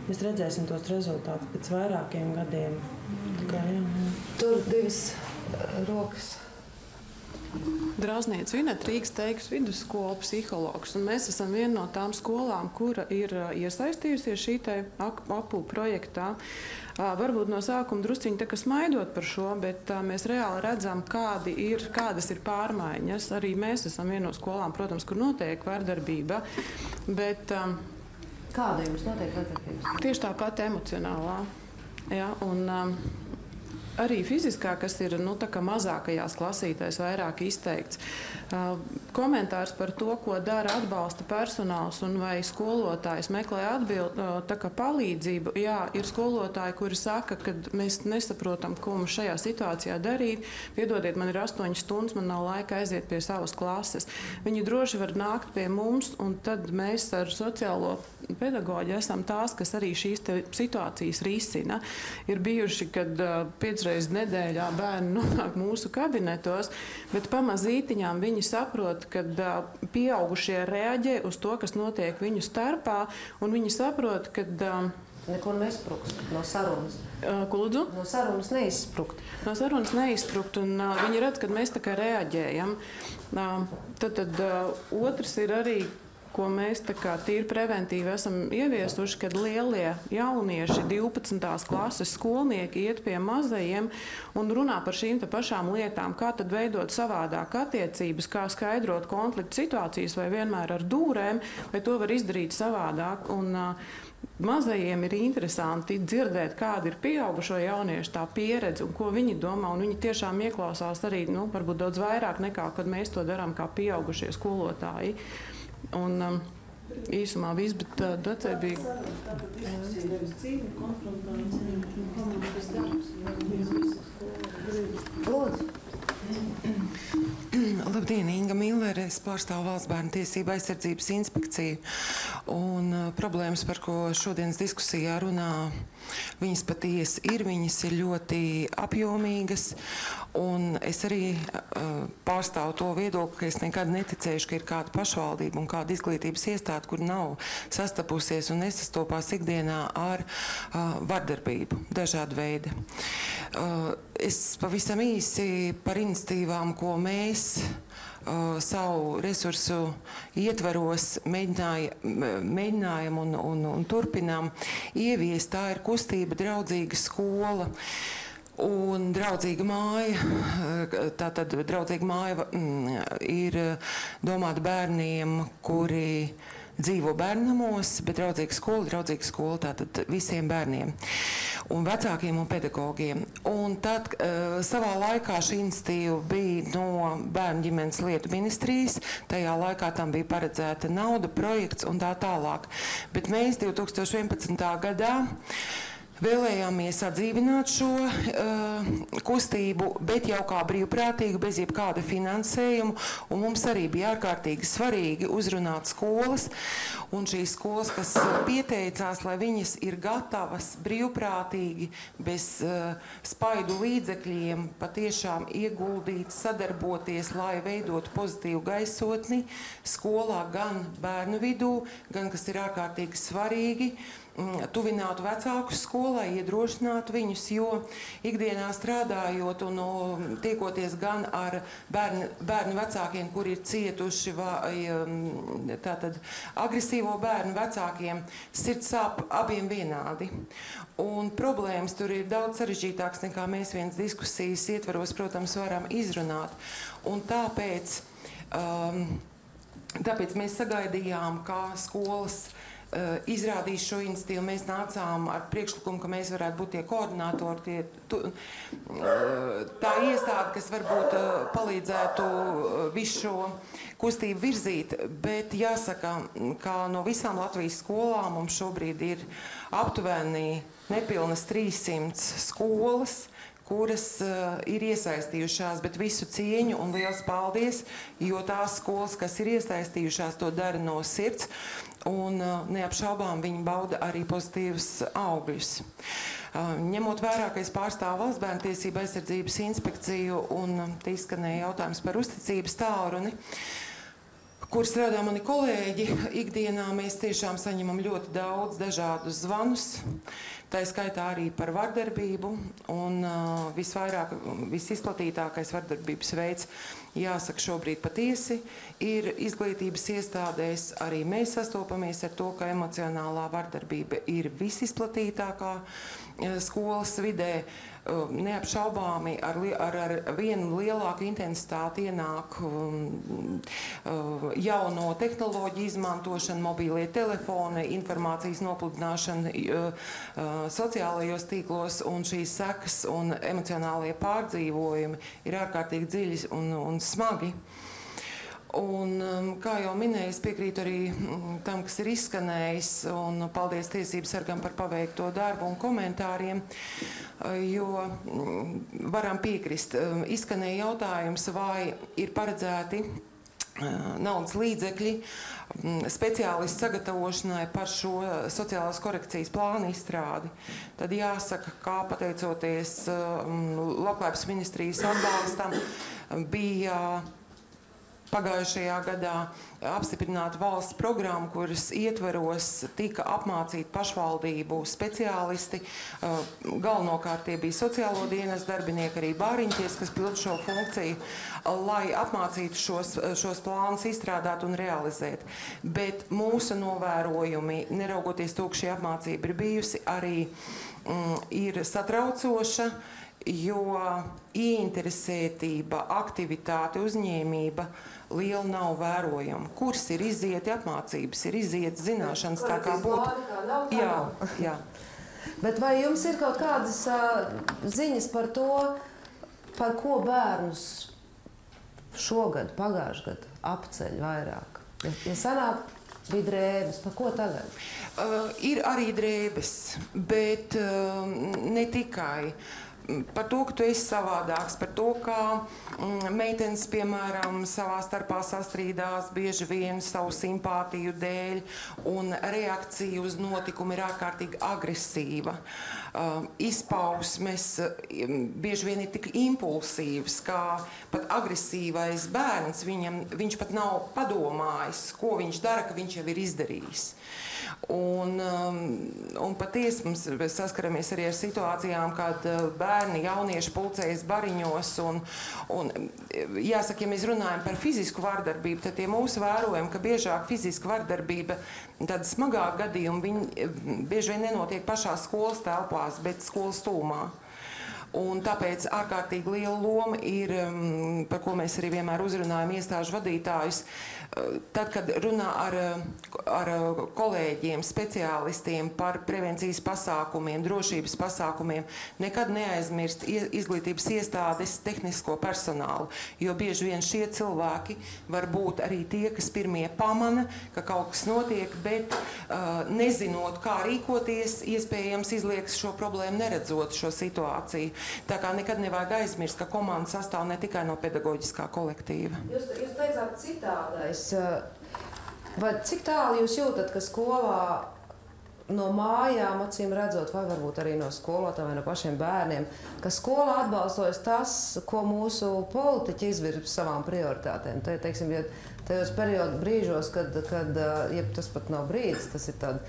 mēs redzēsim tos rezultātus pēc vairākiem gadiem. Tur 2 rokas. Drauzniece Vineta, Rīgas Teigas vidusskola psihologs. Un mēs esam viena no tām skolām, kura ir iesaistījusies šī APU projektā. Varbūt no sākuma drusciņi tā kā smaidot par šo, bet mēs reāli redzam, kādas ir pārmaiņas. Arī mēs esam viena no skolām, protams, kur notiek vardarbība. Bet, kāda jums notiek vardarbības? Tieši tāpat emocionālā. Ja, un, arī fiziskā, kas ir mazākajās klasītēs vairāk izteikts. Komentārs par to, ko dara atbalsta personāls un vai skolotājs meklē palīdzību. Jā, ir skolotāji, kuri saka, ka mēs nesaprotam, ko mums šajā situācijā darīt. Piedodiet, man ir 8 stundas, man nav laika aiziet pie savas klases. Viņi droši var nākt pie mums, un tad mēs ar sociālo pedagoģi esam tās, kas arī šīs situācijas risina. Ir bijuši, kad 5 reizes nedēļā bērni nonāk mūsu kabinetos, bet pamazītiņām viņi saprot, ka pieaugušie reaģē uz to, kas notiek viņu starpā, un viņi saprot, ka neko neizsprukt no sarunas. Ko lūdzu? No sarunas neizsprukt. No sarunas neizsprukt, un viņi redz, ka mēs tā kā reaģējam. Tad otrs ir arī ko mēs tā kā tīri preventīvi esam ieviesuši, kad lielie jaunieši, 12. klases skolnieki iet pie mazajiem un runā par šīm te pašām lietām, kā tad veidot savādāk attiecības, kā skaidrot konfliktu situācijas vai vienmēr ar dūrēm, vai to var izdarīt savādāk. Un mazajiem ir interesanti dzirdēt, kāda ir pieaugušo jauniešu tā pieredze un ko viņi domā, un viņi tiešām ieklausās arī, varbūt daudz vairāk nekā, kad mēs to darām kā pieaugušie skolotāji. Un īsumā viss, bet Dacei bija... Lūdzu. Labdien, Inga Millere, es pārstāvu Valsts bērnu tiesību aizsardzības inspekciju. Un problēmas, par ko šodienas diskusijā runā, viņas patiesi ir, viņas ir ļoti apjomīgas. Un es arī pārstāvu to viedokli, ka es nekad neticēšu, ka ir kāda pašvaldība un kāda izglītības iestāde, kur nav sastapusies un nesastopās ikdienā ar vardarbību, dažādu veidu. Es pavisam īsi par iniciatīvām, ko mēs savu resursu ietvaros mēģinājam un turpinām ieviest. Tā ir kustība Draudzīga skola un Draudzīga māja. Tātad Draudzīga māja ir domāta bērniem, kuri dzīvo bērnamos, bet Draudzīga skola tātad visiem bērniem un vecākiem un pedagogiem. Un tad savā laikā šī iniciatīva bija no Bērnu ģimenes lietu ministrijas, tajā laikā tam bija paredzēta nauda, projekts un tā tālāk. Bet mēs 2011. gadā vēlējāmies atdzīvināt šo kustību, bet jau kā brīvprātīgu, bez jebkāda finansējuma, un mums arī bija ārkārtīgi svarīgi uzrunāt skolas, un šīs skolas, kas pieteicās, lai viņas ir gatavas brīvprātīgi, bez spaidu līdzekļiem, patiešām ieguldīt, sadarboties, lai veidotu pozitīvu gaisotni skolā gan bērnu vidū, gan, kas ir ārkārtīgi svarīgi, tuvinātu vecākus skolai, iedrošinātu viņus, jo ikdienā strādājot un tiekoties gan ar bērnu vecākiem, kuri ir cietuši vai tātad agresīvo bērnu vecākiem, sirds sāp abiem vienādi. Un problēmas tur ir daudz sarežģītāks nekā mēs vienas diskusijas ietvaros, protams, varam izrunāt. Un tāpēc mēs sagaidījām, kā skolas izrādīs šo iniciatīvu. Mēs nācām ar priekšlikumu, ka mēs varētu būt tie koordinātori, tā iestāde, kas varbūt palīdzētu visu šo kustību virzīt, bet jāsaka, ka no visām Latvijas skolām mums šobrīd ir aptuveni nepilnas 300 skolas, kuras ir iesaistījušās, bet visu cieņu un liels paldies, jo tās skolas, kas ir iesaistījušās, to dara no sirds, un neapšaubām viņi bauda arī pozitīvus augļus. Ņemot vērā, ka es pārstāvu Valsts bērnu tiesību aizsardzības inspekciju un izskanēja jautājums par uzticības tālruni, kur strādā mani kolēģi, ikdienā mēs tiešām saņemam ļoti daudz dažādus zvanus, tā skaitā arī par vardarbību, un visizplatītākais vardarbības veids, jāsaka šobrīd patiesi, ir izglītības iestādēs. Arī mēs sastopamies ar to, ka emocionālā vardarbība ir visizplatītākā skolas vidē. Neapšaubāmi ar vienu lielāku intensitāti ienāk jauno tehnoloģiju izmantošana, mobīlie telefoni, informācijas nopludināšana sociālajos tīklos, un šīs sekas un emocionālie pārdzīvojumi ir ārkārtīgi dziļi un smagi. Un, kā jau minēju, es piekrītu arī tam, kas ir izskanējis, un paldies tiesību sargam par paveikto darbu un komentāriem, jo varam piekrist. Izskanēja jautājums, vai ir paredzēti naudas līdzekļi speciālistu sagatavošanai par šo sociālās korekcijas plānu izstrādi. Tad jāsaka, kā pateicoties Labklājības ministrijas atbalstam, bija pagājušajā gadā apstiprināta valsts programma, kuras ietveros tika apmācīti pašvaldību speciālisti. Galvenokārt tie bija sociālo dienas darbinieki, arī bāriņķies, kas pild šo funkciju, lai apmācītu šos plānus izstrādāt un realizēt. Bet mūsu novērojumi, neraugoties to, ka šī apmācība ir bijusi, arī ir satraucoša, jo ieinteresētība, aktivitāte, uzņēmība liela nav vērojama. Kurs ir izieti apmācības, ir izieti zināšanas, tā kā būtu. Jā. Bet vai jums ir kaut kādas ziņas par to, par ko bērnus šogad, pagājušajā gadā apceļ vairāk? Ja sanāk, bija drēbes, par ko tagad? Ir arī drēbes, bet ne tikai. Par to, ka tu esi savādāks, par to, ka meitenes, piemēram, savā starpā sastrīdās bieži vien savu simpātiju dēļ, un reakcija uz notikumu ir ārkārtīgi agresīva. Izpausmes bieži vien ir tik impulsīvas, kā pat agresīvais bērns, viņš pat nav padomājis, ko viņš dara, ka viņš jau ir izdarījis. Un patiesi mums saskaramies arī ar situācijām, kad bērni, jaunieši pulcējas bariņos, un jāsaka, ja mēs runājam par fizisku vardarbību, tad tie mūsu vērojumi, ka biežāk fiziska vardarbība, tāda smagāka gadījuma, viņi bieži vien nenotiek pašās skolas telpās, bet skolas tūmā. Un tāpēc ārkārtīgi liela loma ir, par ko mēs arī vienmēr uzrunājam iestāžu vadītājus, tad, kad runā ar kolēģiem, speciālistiem par prevencijas pasākumiem, drošības pasākumiem, nekad neaizmirst izglītības iestādes tehnisko personālu, jo bieži vien šie cilvēki var būt arī tie, kas pirmie pamana, ka kaut kas notiek, bet nezinot, kā rīkoties, iespējams izliekas šo problēmu, neredzot šo situāciju. Tā kā nekad nevajag aizmirst, ka komanda sastāv ne tikai no pedagoģiskā kolektīva. Jūs teicāt citādais. Vai cik tālu jūs jūtat, ka skolā no mājām, acīm redzot, vai varbūt arī no skolotājiem vai no pašiem bērniem, ka skolā atbalstojas tas, ko mūsu politiķi izvirza savām prioritātēm? Teiksim, ja tajos periodu brīžos, kad ja tas pat nav brīdis, tas ir tāda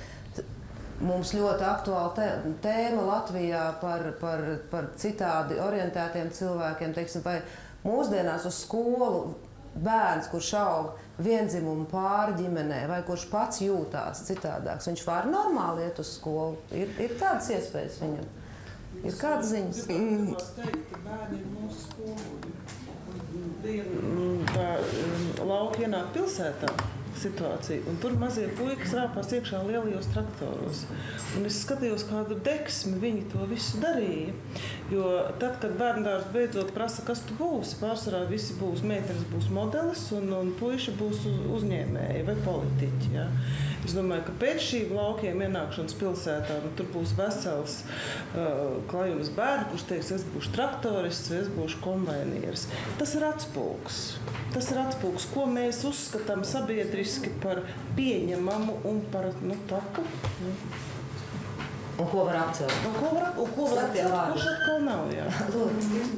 mums ļoti aktuāla tēma Latvijā par citādi orientētiem cilvēkiem, teiksim, vai mūsdienās uz skolu bērns, kurš aug viendzimumu pāri ģimenē, vai kurš pats jūtās citādāks, viņš var normāli iet uz skolu? Ir tādas iespējas viņam? Ir kādas ziņas? Es teiktu, ka bērni ir mūsu skolu. Lauki ienāk pilsētā situācija, un tur mazie puikas rāpās iekšā lielajos traktoros. Un es skatījos, kādu deksmi viņi to visu darīja. Jo tad, kad bērndārs beidzot prasa, kas tu būsi, pārsvarā visi būs, meitenes būs modelis un puiši būs uzņēmēji vai politiķi. Ja? Es domāju, ka pēc šīm laukiem ienākšanas pilsētā tur būs vesels klājums bērnu, kurš teiks, es būšu traktorists, es būšu kombainieris. Tas ir atspulgs. Tas ir atspulgs, ko mēs uzskatām sabiedriski par pieņemamu un par tapu. Un ko var apcelt? Un ko var apcelt, kurš atkal nav, jā.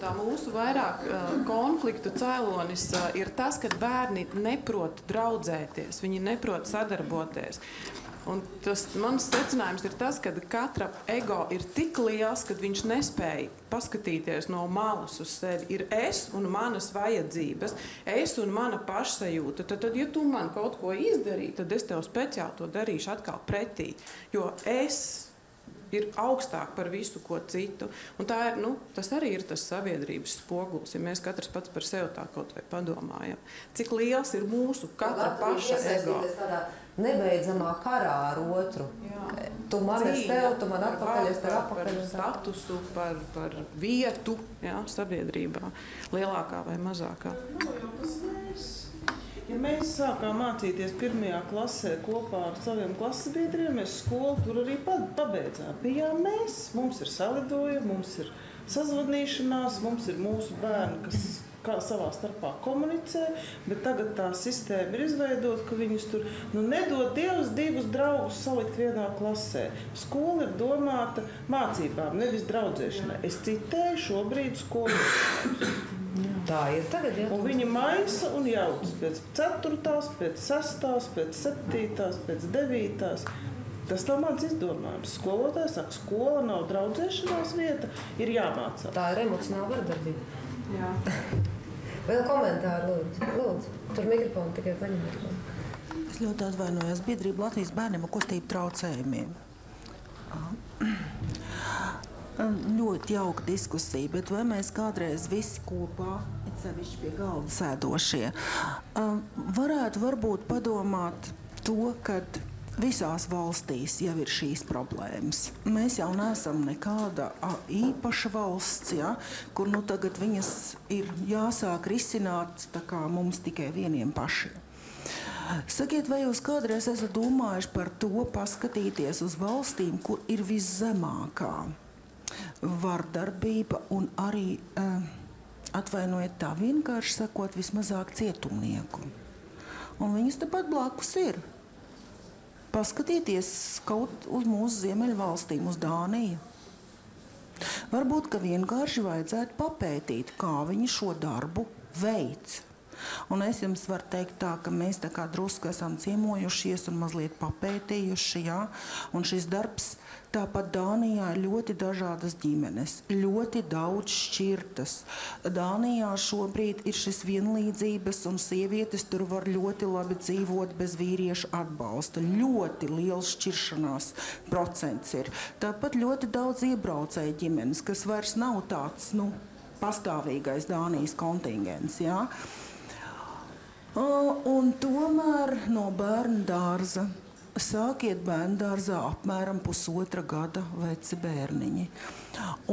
Tā mūsu vairāk konfliktu cēlonis ir tas, ka bērni neprot draudzēties, viņi neprot sadarboties. Un mans secinājums ir tas, ka katra ego ir tik liels, ka viņš nespēja paskatīties no malas uz sevi. Ir es un manas vajadzības, es un mana pašsajūta. Tad, ja tu man kaut ko izdarīji, tad es tev speciāli to darīšu atkal pretī. Jo es ir augstāk par visu ko citu. Un tā ir, tas arī ir tas sabiedrības spogulis, ja mēs katrs pats par sevi tā kaut vai padomājam. Cik liels ir mūsu katra paša ego. Nebeidzamā karā ar otru. Jā. Tu man es tev, tu man atpakaļ, es tev atpakaļ. Par statusu, par vietu, jā, sabiedrībā, lielākā vai mazākā. Ja mēs sākām mācīties pirmajā klasē kopā ar saviem klases biedriem, mēs skolu tur arī pabeidzām. Bijām mēs, mums ir salidojumi, mums ir sazvanīšanās, mums ir mūsu bērni, kas savā starpā komunicē, bet tagad tā sistēma ir izveidota, ka viņus tur nedod Dievs divus draugus salikt vienā klasē. Skola ir domāta mācībām, nevis draudzēšanai. Es citēju šobrīd skolu. Tā ir tagad, jā. Un viņi maisa un jauc pēc 4., pēc 6., pēc 7., pēc 9. Tas nav mans izdomājums. Skolotājs saka, skola nav draudzēšanās vieta, ir jāmācās. Tā ir emocionāla vardarbība. Jā. Vēl komentāri, lūdzu. Tur mikrofonu tikai paņem mikrofonu. Es ļoti atvainojos. Biedrība Latvijas bērniem ar kustību traucējumiem. Ļoti jauka diskusija, bet vai mēs kādreiz visi kopā, it sevišķi pie galda sēdošie, varētu varbūt padomāt to, kad visās valstīs jau ir šīs problēmas. Mēs jau neesam nekāda īpaša valsts, ja, kur nu tagad viņas ir jāsāk risināt tā kā mums tikai vieniem pašiem. Sakiet, vai jūs kādreiz esat domājuši par to paskatīties uz valstīm, kur ir viszemākā vardarbība un arī, atvainojiet tā vienkārši sakot, vismazāk cietumnieku. Un viņas tepat blakus ir. Paskatieties kaut uz mūsu ziemeļvalstīm, uz Dāniju. Varbūt, ka vienkārši vajadzētu papētīt, kā viņi šo darbu veic. Un es jums varu teikt tā, ka mēs tā kā drusku esam ciemojušies un mazliet papētījuši, jā. Un šis darbs tāpat Dānijā ir ļoti dažādas ģimenes, ļoti daudz šķirtas. Dānijā šobrīd ir šis vienlīdzības un sievietes tur var ļoti labi dzīvot bez vīriešu atbalsta. Ļoti liels šķiršanās procents ir. Tāpat ļoti daudz iebraucēju ģimenes, kas vairs nav tāds, pastāvīgais Dānijas kontingents, jā. Un tomēr no bērnu dārza sākiet bērnu dārzā apmēram 1,5 gada veci bērniņi.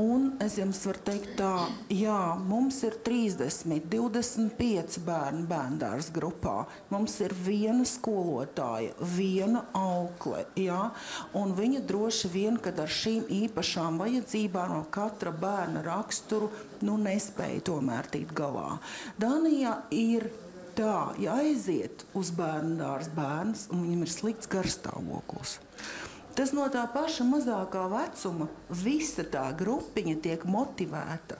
Un es jums varu teikt tā, jā, mums ir 30, 25 bērnu bērndārs grupā. Mums ir viena skolotāja, viena aukle, jā. Un viņa droši vien, kad ar šīm īpašām vajadzībām no katra bērna raksturu, nespēja tomēr tikt galā. Dānijā ir tā, ja aiziet uz bērndārs bērns, un viņam ir slikts garstāvoklis. Tas no tā paša mazākā vecuma visa tā grupiņa tiek motivēta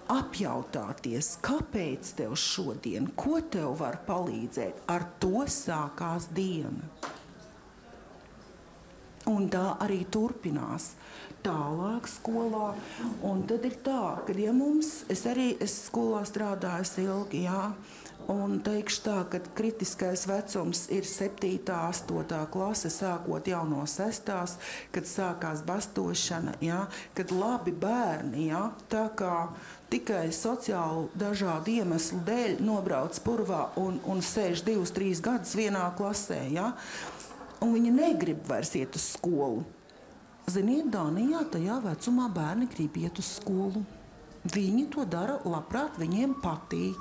apjautāties, kāpēc tev šodien, ko tev var palīdzēt. Ar to sākās diena. Un tā arī turpinās tālāk skolā. Un tad ir tā, ka ja mums, es skolā strādāju ilgi, jā, un teikšu tā, ka kritiskais vecums ir 7., 8. klase, sākot jau no 6., kad sākās bastošana, jā, kad labi bērni, jā, tā kā tikai sociālu dažādu iemeslu dēļ nobrauc purvā un sēž 2-3 gadus vienā klasē, jā, un viņi negrib vairs iet uz skolu. Ziniet, Dānijā tajā vecumā bērni grib iet uz skolu. Viņi to dara labprāt, viņiem patīk.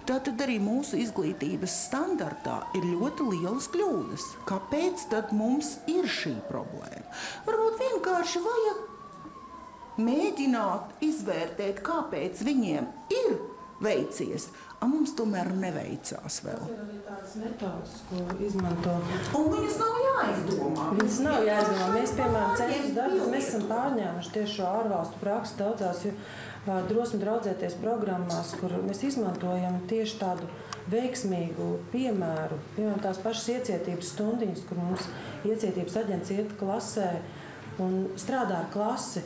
Tātad arī mūsu izglītības standartā ir ļoti lielas kļūdas. Kāpēc tad mums ir šī problēma? Varbūt vienkārši vajag mēģināt izvērtēt, kāpēc viņiem ir veicies, a mums tomēr neveicās vēl. Ir arī tādas metodas, ko izmanto. Un viņas nav jāizdomā. Viņas nav jāizdomā. Mēs, piemēram, centrus darbus, mēs esam pārņēmuši tieši šo ārvalstu praksi daudzās drosmi draudzēties programmās, kur mēs izmantojam tieši tādu veiksmīgu piemēru. Piemēram, tās pašas iecietības stundiņas, kur mums iecietības aģents iet klasē un strādā ar klasi,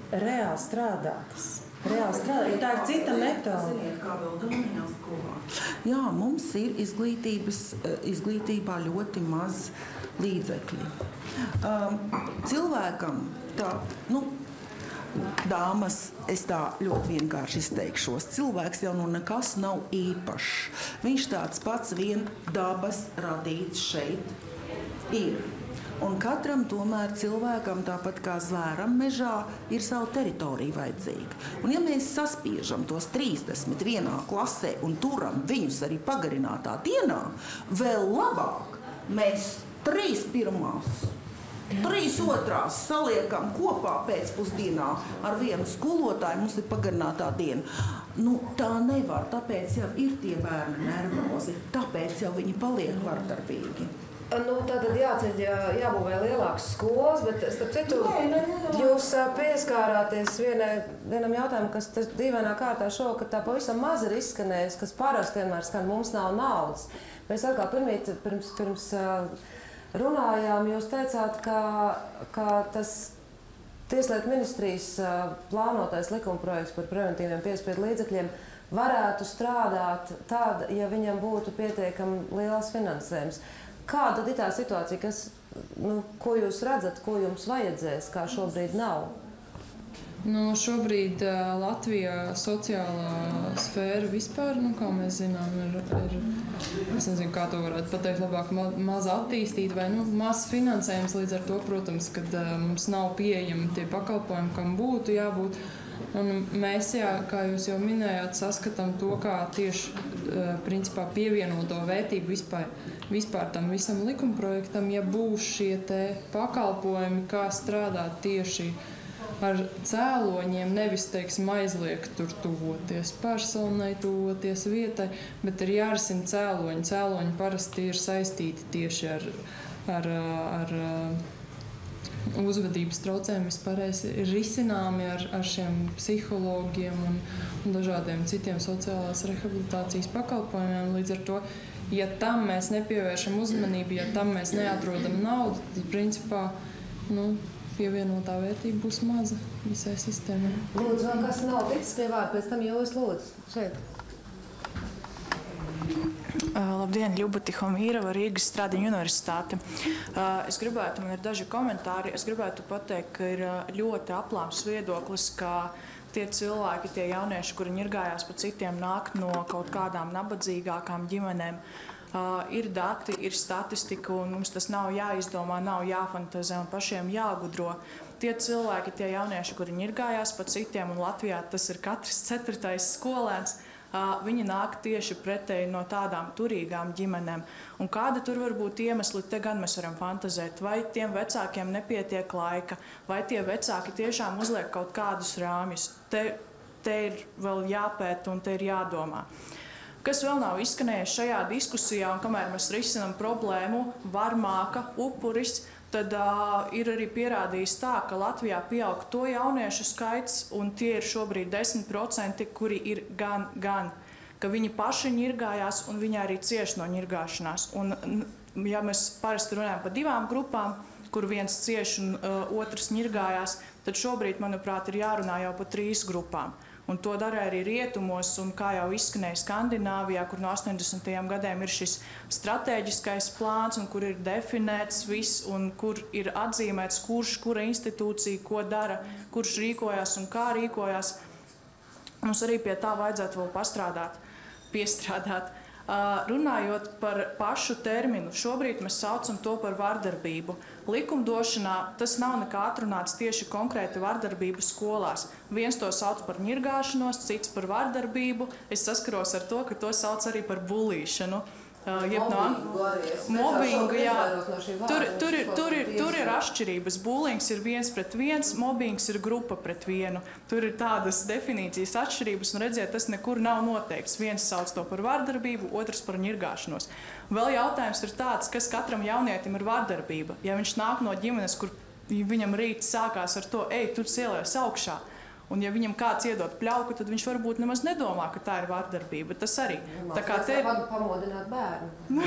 reāli strādātas. Jo tā ir cita metode. Jā, mums ir izglītībā ļoti maz līdzekļi. Cilvēkam tā, dāmas, es tā ļoti vienkārši izteikšos, cilvēks jau nekas nav īpašs. Viņš tāds pats vien dabas radīts šeit ir. Un katram tomēr cilvēkam, tāpat kā zvēram mežā, ir savu teritoriju vajadzīga. Un ja mēs saspiežam tos 31 klasē un turam viņus arī pagarinātā dienā, vēl labāk mēs 3 pirmās, 3 otrās saliekam kopā pēcpusdienā ar vienu skolotāju, mums ir pagarinātā diena. Tā nevar, tāpēc jau ir tie bērni nervozi, tāpēc jau viņi paliek vardarbīgi. Tātad jābūvē lielākas skolas, bet starp citu, jūs pieskārāties vienam jautājumam, kas dīvainā kārtā šovakar tā pavisam maz ir izskanējis, kas parasti vienmēr skan, mums nav naudas. Mēs atkal pirms runājām, jūs teicāt, ka tas Tieslietu ministrijas plānotais likumprojekts par preventīviem piespiedu līdzekļiem varētu strādāt tad, ja viņam būtu pietiekami liels finansējums. Kāda ir tā situācija, ko jūs redzat, ko jums vajadzēs, kā šobrīd nav? Šobrīd Latvijā sociālā sfēra vispār, kā mēs zinām, ir es nezinu, kā to varētu pateikt labāk, maz attīstīta vai maz finansējums. Līdz ar to, protams, kad mums nav pieejami tie pakalpojumi, kam būtu jābūt. Un mēs, kā jūs jau minējāt, saskatām to, kā tieši principā pievienoto vērtību vispār tam visam likumprojektam, ja būs šie te pakalpojumi, kā strādāt tieši ar cēloņiem, nevis, teiksim, aizliegt tur tuvoties personai, tuvoties vietai, bet ir jārisina cēloņi. Cēloņi parasti ir saistīti tieši ar uzvedības traucējumiem, vispārējais ir risināmi ar šiem psihologiem un dažādiem citiem sociālās rehabilitācijas pakalpojumiem. Līdz ar to, ja tam mēs nepievēršam uzmanību, ja tam mēs neatrodam naudu, tad principā, pievienotā vērtība būs maza visai sistēmai. Lūdzu, vēl kas nav ticis pie vārda, pēc tam jūs lūdzu šeit. Labdien, Ļuba Tihomīrova, Rīgas Stradiņu universitāte. Es gribētu, man ir daži komentāri, es gribētu pateikt, ka ir ļoti aplāms viedoklis, ka tie cilvēki, tie jaunieši, kuri ņirgājās pa citiem, nāk no kaut kādām nabadzīgākām ģimenēm. Ir dati, ir statistika, un mums tas nav jāizdomā, nav jāfantazē un pašiem jāgudro. Tie cilvēki, tie jaunieši, kuri ņirgājās pa citiem, un Latvijā tas ir katrs 4. skolēns, viņi nāk tieši pretēji no tādām turīgām ģimenēm. Un kāda tur var būt iemesli, te gan mēs varam fantazēt, vai tiem vecākiem nepietiek laika, vai tie vecāki tiešām uzliek kaut kādus rāmjus. Te ir vēl jāpēta un te ir jādomā. Kas vēl nav izskanējis šajā diskusijā, un kamēr mēs risinām problēmu, varmāka, upuris, tad ir arī pierādījis tā, ka Latvijā pieaug to jauniešu skaits, un tie ir šobrīd 10%, kuri ir gan, ka viņi paši ņirgājās, un viņi arī cieš no ņirgāšanās. Un, ja mēs parasti runājam par 2 grupām, kur viens cieš un otrs ņirgājās, tad šobrīd, manuprāt, ir jārunā jau par 3 grupām. Un to dara arī rietumos, un kā jau izskanēja Skandināvijā, kur no 80. gadiem ir šis stratēģiskais plāns, un kur ir definēts viss, un kur ir atzīmēts, kura institūcija ko dara, kurš rīkojās un kā rīkojās. Mums arī pie tā vajadzētu vēl piestrādāt. Runājot par pašu terminu, šobrīd mēs saucam to par vardarbību. Likumdošanā tas nav nekā atrunāts tieši konkrēti vardarbību skolās. Viens to sauc par ņirgāšanos, cits par vardarbību. Es saskaros ar to, ka to sauc arī par bulīšanu. Mobbingu, jā. Tur ir atšķirības. Bulings ir 1 pret 1, mobbings ir grupa pret 1. Tur ir tādas definīcijas atšķirības, un redziet, tas nekur nav noteikts. Viens sauc to par vardarbību, otrs par ņirgāšanos. Vēl jautājums ir tāds, kas katram jaunietim ir vardarbība. Ja viņš nāk no ģimenes, kur viņam rīts sākās ar to, ej, tur cielies augšā. Un ja viņam kāds iedod pļauku, tad viņš varbūt nemaz nedomā, ka tā ir vardarbība. Tas arī. Tā kā te ir pamodināt bērnu.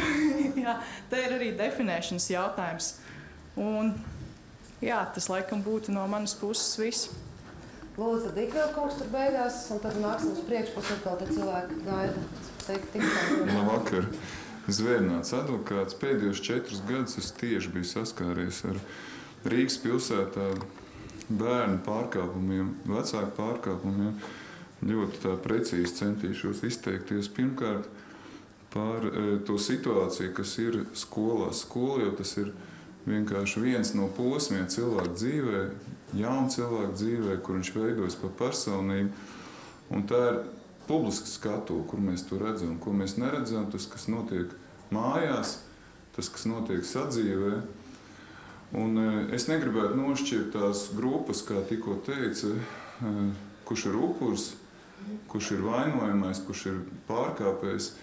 Jā, te ir arī definēšanas jautājums. Un jā, tas laikam būtu no manas puses viss. Lūdzu, tad Ikvēl kungs tur beigās, un tad nāksim uz priekšpus, atkal te cilvēki gaida. Labvakar. Zvērnāts advokāts. Pēdējos 4 gadus es tieši biju saskāries ar Rīgas pilsētā bērnu pārkāpumiem, vecāku pārkāpumiem. Ļoti tā precīzi centīšos izteikties. Pirmkārt, par to situāciju, kas ir skolās. Skola jau tas ir vienkārši viens no posmiem cilvēku dzīvē, jaunu cilvēku dzīvē, kur viņš veidojas par personību. Un tā ir publiska skatu, kur mēs to redzam, ko mēs neredzam, tas, kas notiek mājās, tas, kas notiek sadzīvē. Un es negribētu nošķirt tās grupas, kā tikko teica, kurš ir upuris, kurš ir vainojamais, kurš ir pārkāpējs.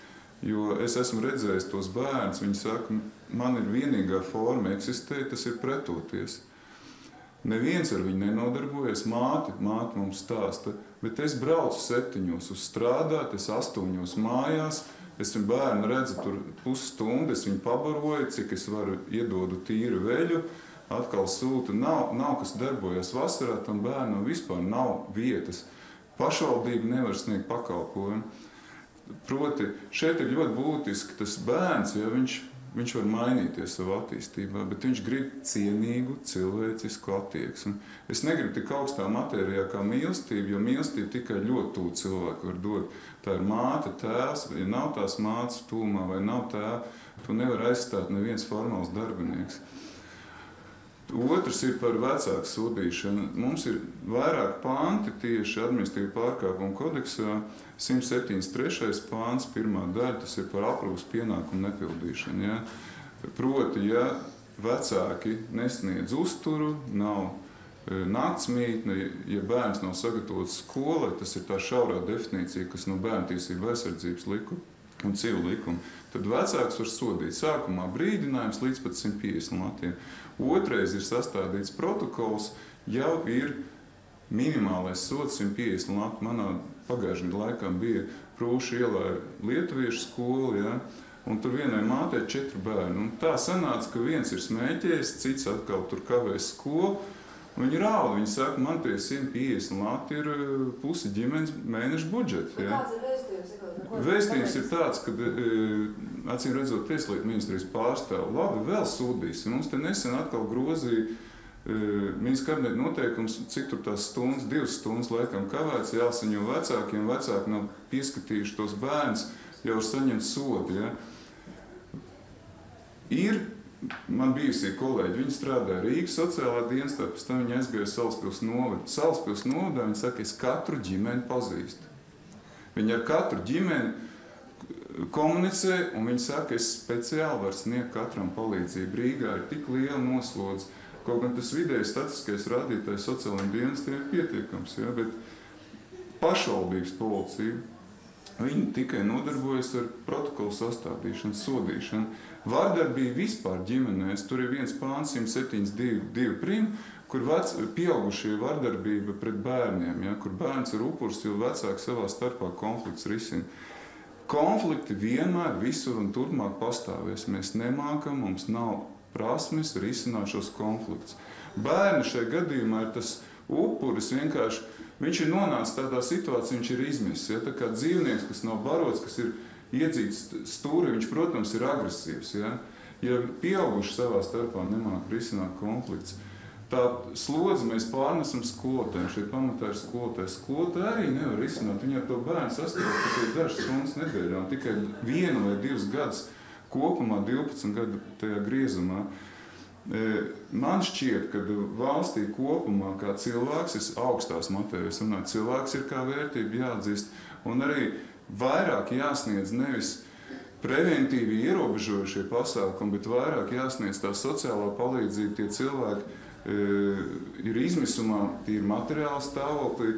Jo es esmu redzējis tos bērnus, viņi saka, man ir vienīgā forma eksistēt, tas ir pretoties. Neviens ar viņu nenodarbojas, māte mums stāsta, bet es braucu 7 uz strādāt, es 8 mājās, es viņu bērnu redzu tur pusstundu, es viņu pabaroju, cik es varu iedodu tīru veļu, atkal sūtu, nav kas darbojas vasarā, tam bērnam vispār nav vietas. Pašvaldība nevar sniegt pakalpojumu. Proti, šeit ir ļoti būtiski tas bērns, ja viņš var mainīties savā attīstībā, bet viņš grib cienīgu, cilvēcisku attieksmi. Es negribu tik augstā matērijā kā mīlestība, jo mīlestība tikai ļoti tuvu cilvēku var dot. Tā ir māte, tēvs, ja nav tās mātes tūmā vai nav tēva, to nevar aizstāt neviens formāls darbinieks. Otrs ir par vecāku sodīšanu. Mums ir vairāk panti tieši administratīvu pārkāpumu kodeksā. 173. pāns, 1. daļa, tas ir par aprūpas pienākumu nepildīšanu. Ja? Proti, ja vecāki nesniedz uzturu, nav naktsmītne, ja bērns nav sagatavots skolai, tas ir tā šaurā definīcija, kas no bērntiesību aizsardzības likuma un civilu likuma, tad vecāks var sodīt sākumā brīdinājums līdz pat 150 latiem. Otrais ir sastādīts protokols, jau ir minimālais sods 150 lati. Manā pagājušajā gadā laikā bija Prūšu ielā lietuviešu skola, ja, un tur vienai mātei 4 bērni. Un tā sanāca, ka viens ir smēķējis, cits atkal tur kavēs skolu. Viņi rauda, viņi saka, man tie 150 lati ir pusi ģimenes mēneša budžeta. Ja. Kāds ir vēstījums? Vēstījums ir tāds, ka, acīm redzot, Tieslietu ministrijas pārstāv, labi, vēl sūdīsim. Mums te nesen atkal grozīja ministra kabineta noteikums, cik tur tās stundas, 2 stundas laikam kavēts, jāsaņem vecākiem, vecāki nav pieskatījuši tos bērns, jau ir saņemt sodu. Ja. Man bijusī kolēģi, viņi strādāja Rīgas sociālā dienestā, pēc tam viņi aizgāja Salaspils novadu. Salaspils novadā viņi saka, es katru ģimeni pazīstu. Viņi ar katru ģimeni komunicē, un viņi saka, es speciāli varu sniegt katram palīdzību. Rīgā ir tik liela noslodze, kaut gan tas vidēji statistiskais rādītājs sociālajiem dienestiem ir pietiekams, ja, bet pašvaldības policija, viņi tikai nodarbojas ar protokolu sastādīšanu, sodīšanu. Vardarbība vispār ģimenēs, tur ir viens pāns 172 prim, kur pieaugušie vardarbība pret bērniem, ja, kur bērns ir upurs, jo vecāki savā starpā konflikts risina. Konflikti vienmēr visur un turpmāk pastāvēs. Mēs nemākam, mums nav prasmes risināt šos konfliktus. Bērni šajā gadījumā ir tas upuris vienkārši, viņš ir nonācis tādā situācijā, viņš ir izmisis. Ja, tā kā dzīvnieks, kas nav barots, kas ir iedzīts stūri, viņš, protams, ir agresīvs. Ja, ja pieauguši savā starpā nemāk risināt konflikts. Tā slodzi mēs pārnesam skolotājiem. Šeit pamatā ir skolotāji. Skolotāji arī nevar risināt. Viņi ar to bērnu saskatās tikai dažas stundas nedēļā, tikai 1 vai 2 gadus kopumā, 12 gadu tajā griezumā. Man šķiet, ka valstī kopumā kā cilvēks, es augstās matērijas runāju, cilvēks ir kā vērtība jāatzīst, un arī vairāk jāsniedz nevis preventīvi ierobežojušie pasākumi, bet vairāk jāsniedz tā sociālā palīdzība. Tie cilvēki ir izmisumā, tīri materiāli stāvoklī.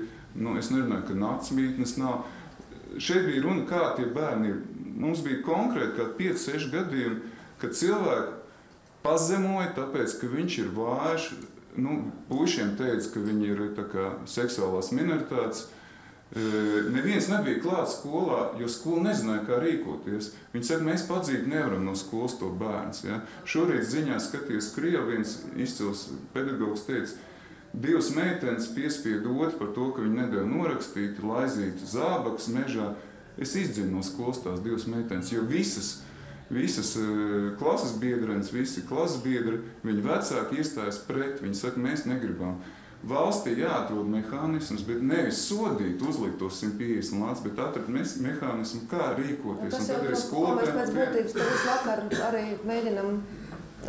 Es nerunāju, ka naktsmītnes nav. Šeit bija runa, kā tie bērni ir. Mums bija konkrēti kā 5-6 gadījumi, kad cilvēki pazemoja, tāpēc, ka viņš ir vājš. Puišiem teica, ka viņi ir tā kā seksuālās minoritātes. Neviens nebija klāts skolā, jo skola nezināja, kā rīkoties. Viņi saka, mēs padzīt nevaram no skolas to bērns. Ja? Šorīt ziņā skatījos Krievu, viens izcils pedagogs teica, 2 meitenes piespieda otru par to, ka viņi nedēļ norakstīt, laizīt zābakus mežā. Es izdzinu no skolas tās 2 meitenes, jo visas klases biedrenes, visi klases biedri, viņi vecāki iestājas pret, viņi saka, mēs negribam. Valstī jāatrod mehānisms, bet nevis sodīt, uzlikt tos 150 lats, bet atrast mehānismu, kā rīkoties. Tas jau tas, ko mēs pēc būtības te visu vakar arī mēģinam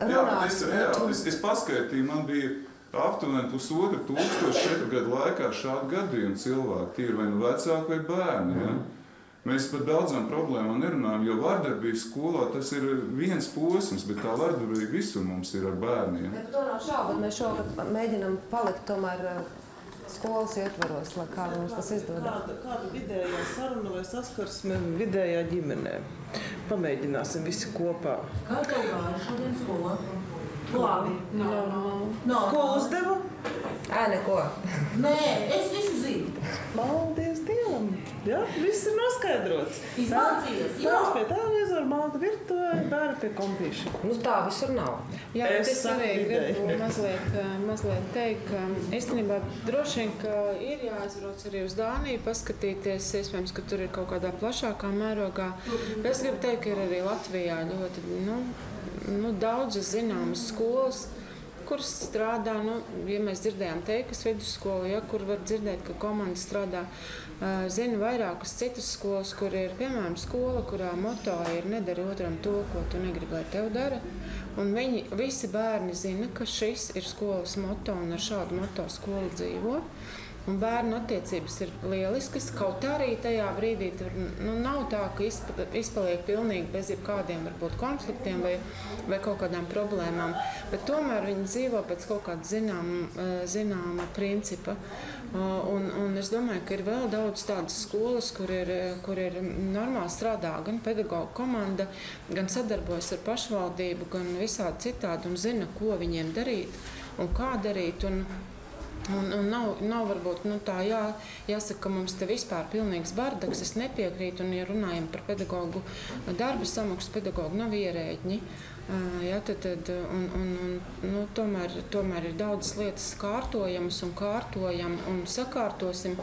runāt. Jā, es paskaitīju, man bija aptuveni 1500 4 gadu laikā šādu gadījumu cilvēki. Tie ir vai nu vecāki vai bērni. Ja? Mēs par daudzām problēmām nerunājam, jo vardarbība skolā tas ir viens posms, bet tā vardarbība visur mums ir ar bērniem. Ja, to nav šaubu, bet mēs šogad mēģinam palikt tomēr skolas ietvaros, lai kā mums tas izdodas? Kāda vidējā saruna vai saskarsme vidējā ģimenē? Pamēģināsim visi kopā. Kā tev gāja šodien skolā? Labi. Ko uzdeva? Neko. Nē, es visu zinu. Paldies Dievam. Jā, viss ir noskaidrots. Izmācījies, jā. Tās pie televizora, māte virtuvē, bērni pie kompīša. Tā visur nav. Jā, bet es arī gribu mazliet teikt, ka īstenībā droši vien, ka ir jāaizbrauc arī uz Dāniju, paskatīties, iespējams, ka tur ir kaut kādā plašākā mērogā. Bet es gribu teikt, ka ir arī Latvijā ļoti daudzas zināmas skolas, kuras strādā, ja mēs dzirdējām Teikas vidusskolu, kur var dzirdēt, ka komanda strādā, zinu vairākas citas skolas, kur ir, piemēram, skola, kurā moto ir nedari otram to, ko tu negribi, lai tev dara. Un visi bērni zina, ka šis ir skolas moto un ar šādu moto skola dzīvo. Un bērnu attiecības ir lieliskas, kaut arī tajā brīdī tur nav tā, ka izpaliek pilnīgi bez jebkādiem varbūt konfliktiem vai kaut kādām problēmām, bet tomēr viņi dzīvo pēc kaut kāda zināma principa. Un es domāju, ka ir vēl daudz tādas skolas, kur ir normāli strādā gan pedagoģa komanda, gan sadarbojas ar pašvaldību, gan visādi citādi un zina, ko viņiem darīt un kā darīt. Un nav varbūt tā jāsaka, ka mums te vispār pilnīgs bardaks, es nepiekrītu, un ja runājam par pedagoģu darba samaksu, pedagoģi nav ierēģi, tomēr ir daudzas lietas kārtojamas un sakārtosim.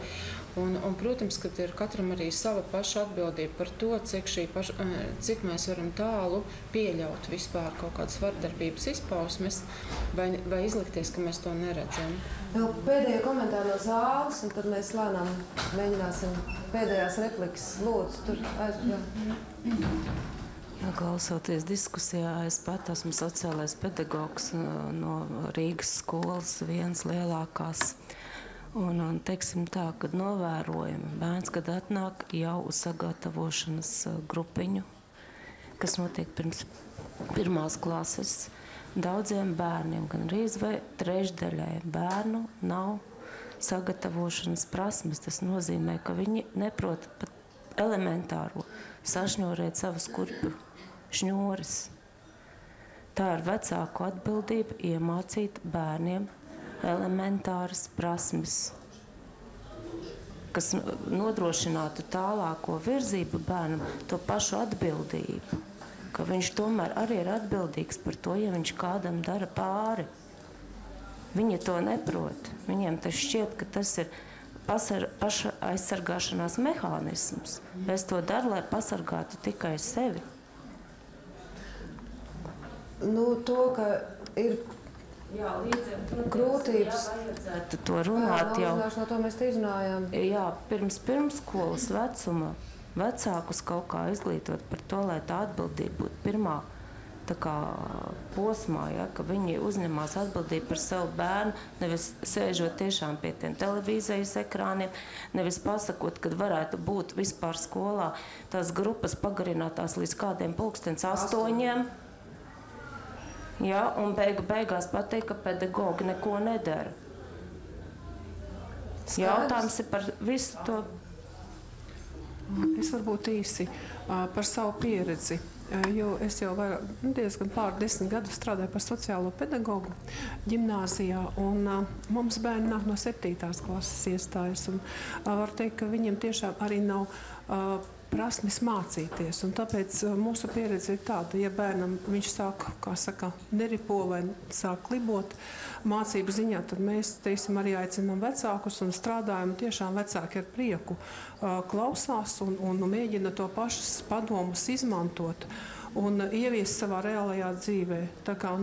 Un, protams, ka ir katram arī sava paša atbildība par to, cik mēs varam tālu pieļaut vispār kaut kādas vardarbības izpausmes vai izlikties, ka mēs to neredzam. Vēl pēdējie komentāri no zāles, un tad mēs lēnām mēģināsim pēdējās replikas. Lūdzu, tur aizpildīt. Klausoties diskusijā, es pat esmu sociālais pedagogs no Rīgas skolas, vienas lielākās. Un teiksim tā, kad novērojam bērns, kad atnāk jau uz sagatavošanas grupiņu, kas notiek pirms 1. klases, daudziem bērniem, gan arī trešdaļai bērnu nav sagatavošanas prasmes. Tas nozīmē, ka viņi neprot pat elementāro sašņorēt savus kurpju šņoris. Tā ir vecāku atbildība iemācīt bērniem elementāras prasmes, kas nodrošinātu tālāko virzību bērnam, to pašu atbildību, ka viņš tomēr arī ir atbildīgs par to, ja viņš kādam dara pāri. Viņi to neprot. Viņiem tas šķiet, ka tas ir paša aizsargāšanās mehānisms. Es to daru, lai pasargātu tikai sevi. To, ka ir grūtības. Vajadzētu to runāt jau. No to mēs te izrunājām. Jā, pirms pirmsskolas vecuma vecākus kaut kā izglītot par to, lai tā atbildība būtu pirmā posmā, ka viņi uzņemās atbildību par savu bērnu, nevis sēžot tiešām pie tiem televīzijas ekrāniem, nevis pasakot, kad varētu būt vispār skolā tās grupas pagarinātās līdz kādiem 8:00. Jā, un beigās pateikt, ka pedagogi neko nedara. Jautājums ir par visu to. Es varbūt īsi par savu pieredzi, jo es jau diezgan pār 10 gadus strādāju par sociālo pedagogu ģimnāzijā, un mums bērni nāk no 7. klases iestājas, un var teikt, ka viņiem tiešām arī nav prasmes mācīties. Un tāpēc mūsu pieredze ir tāda, ja bērnam viņš sāk, kā saka, neripo vai sāk klibot mācību ziņā, tad mēs, teiksim, arī aicinām vecākus un strādājam. Tiešām vecāki ar prieku klausās un mēģina to pašas padomus izmantot un ieviest savā reālajā dzīvē. Tā kā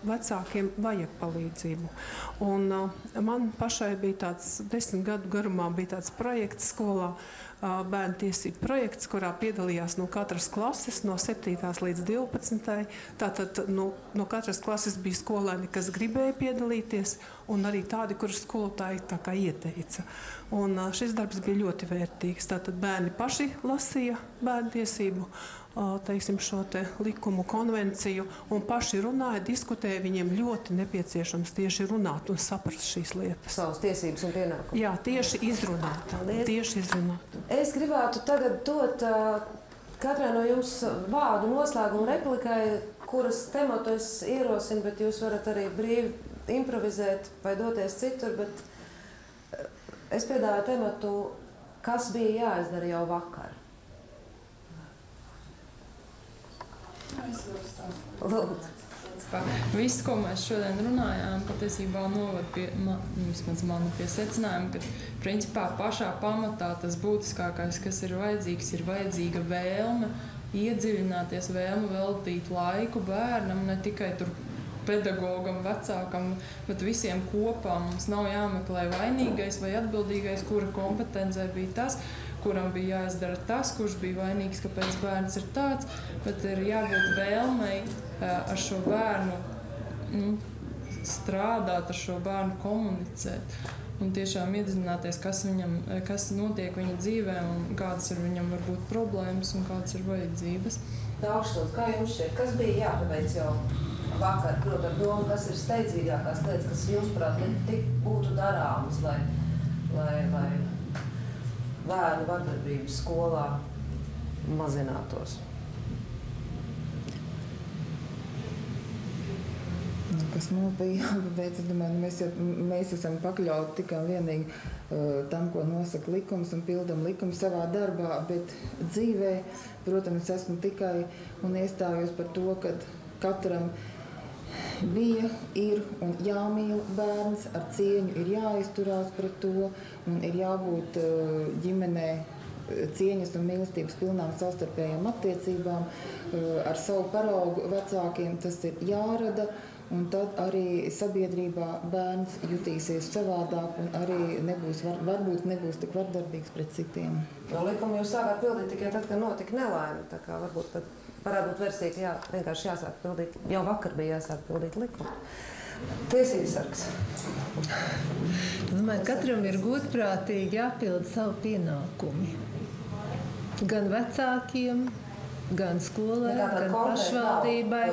vecākiem vajag palīdzību. Un man pašai bija tāds 10 gadu garumā bija tāds projekts skolā, bērnu tiesību projekts, kurā piedalījās no katras klases, no 7. līdz 12. Tātad no katras klases bija skolēni, kas gribēja piedalīties, un arī tādi, kurus skolotāji tā kā ieteica. Un šis darbs bija ļoti vērtīgs. Tātad bērni paši lasīja bērnu tiesību teiksim, šo te likumu konvenciju un paši runāja, diskutēja, viņiem ļoti nepieciešams tieši runāt un saprast šīs lietas. Savas tiesības un pienākumus. Jā, tieši izrunāt. Tieši izrunāt. Es gribētu tagad dot katrai no jums vārdu noslēgumu replikai, kuras tematu es ierosinu, bet jūs varat arī brīvi improvizēt vai doties citur, bet es piedāvāju tematu, kas bija jāizdara jau vakar. Viss, ko mēs šodien runājām, patiesībā novad pie secinājuma, ka principā pašā pamatā tas būtiskākais, kas ir vajadzīgs, ir vajadzīga vēlme iedziļināties, vēlme veltīt laiku bērnam, ne tikai tur pedagogam, vecākam, bet visiem kopā. Mums nav jāmeklē vainīgais vai atbildīgais, kura kompetencē bija tas, kuram bija jāizdara tas, kurš bija vainīgs, kāpēc bērns ir tāds, bet ir jābūt vēlmei ar šo bērnu strādāt, ar šo bērnu komunicēt un tiešām iedziļināties, kas notiek viņa dzīvē un kādas ir viņam varbūt problēmas un kādas ir vajadzības. Daugšķils, kā jums šķiet, kas bija jāpaveic jau vakar, protams, domu, kas ir steidzīgākās lietas, kas jūsuprāt tik būtu darāmas, lai bērnu vardarbības skolā mazinātos? Kas mums bija jāpabeidz, es domāju, mēs esam pakļauti tikai vienīgi tam, ko nosaka likums un pildam likumu savā darbā, bet dzīvē, protams, esmu tikai un iestājos par to, ka katram bija, ir un jāmīl bērns, ar cieņu ir jāizturās pret to un ir jābūt ģimenē cieņas un mīlestības pilnām savstarpējām attiecībām, ar savu paraugu vecākiem tas ir jārada. Un tad arī sabiedrībā bērns jutīsies savādāk un arī varbūt nebūs tik vardarbīgs pret citiem. No likumu jūs sākāt pildīt tikai tad, kad notika nelaime. Tā kā varbūt varētu būt versija, ka vienkārši jāsāk pildīt. Jau vakar bija jāsāk pildīt likumu. Tiesības sargs. Es domāju, katram ir godprātīgi jāpilda savu pienākumu. Gan vecākiem, gan skolai, gan pašvaldībai.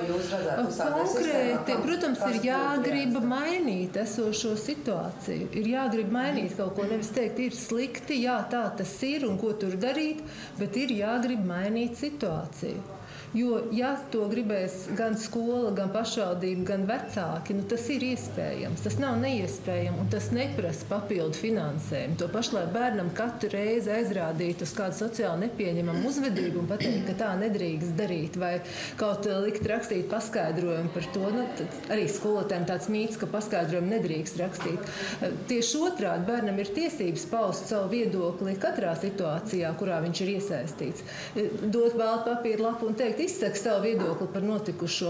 Konkrēti, protams, ir jāgrib mainīt esošo situāciju. Ir jāgrib mainīt kaut ko, nevis teikt, ir slikti, jā, tā tas ir un ko tur darīt, bet ir jāgrib mainīt situāciju. Jo, ja to gribēs gan skola, gan pašvaldība, gan vecāki, tas ir iespējams. Tas nav neiespējami un tas neprasa papildu finansējumu. To pašu, lai bērnam katru reizi aizrādīt uz kādu sociāli nepieņemamu uzvedību un pateikt, ka tā nedrīkst darīt, vai kaut likt rakstīt paskaidrojumu par to. Arī skolotājiem tāds mīts, ka paskaidrojumu nedrīkst rakstīt. Tieši otrādi, bērnam ir tiesības paust savu viedokli katrā situācijā, kurā viņš ir iesaistīts. Dot baltu papīra lapu un teikt, izsaka savu viedokli par notikušo,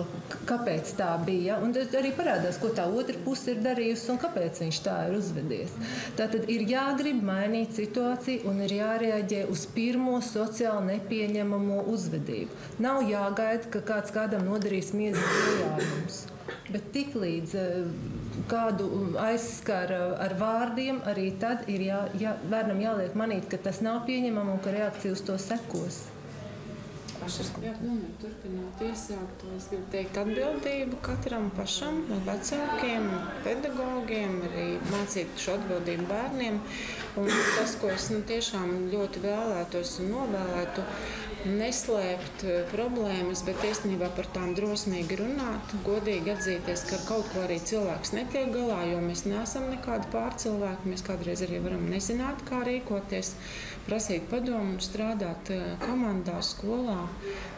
kāpēc tā bija, un tad arī parādās, ko tā otra puse ir darījusi un kāpēc viņš tā ir uzvedies. Tātad ir jāgrib mainīt situāciju un ir jārēģē uz pirmo sociāli nepieņemamo uzvedību. Nav jāgaida, ka kāds kādam nodarīs miesas bojājumus. Bet tiklīdz kādu aizskar ar vārdiem, arī tad ir bērnam jāliek manīt, ka tas nav pieņemama un ka reakcija uz to sekos. Jā, turpināt iesākt, es gribu teikt atbildību katram pašam, vecākiem, pedagogiem, arī mācīt šo atbildību bērniem. Un tas, ko es tiešām ļoti vēlētos un novēlētu, neslēpt problēmas, bet īstenībā par tām drosmīgi runāt, godīgi atzīties, ka kaut ko arī cilvēks netiek galā, jo mēs neesam nekādi pārcilvēki, mēs kādreiz arī varam nezināt, kā rīkoties, prasīt padomu un strādāt komandā, skolā,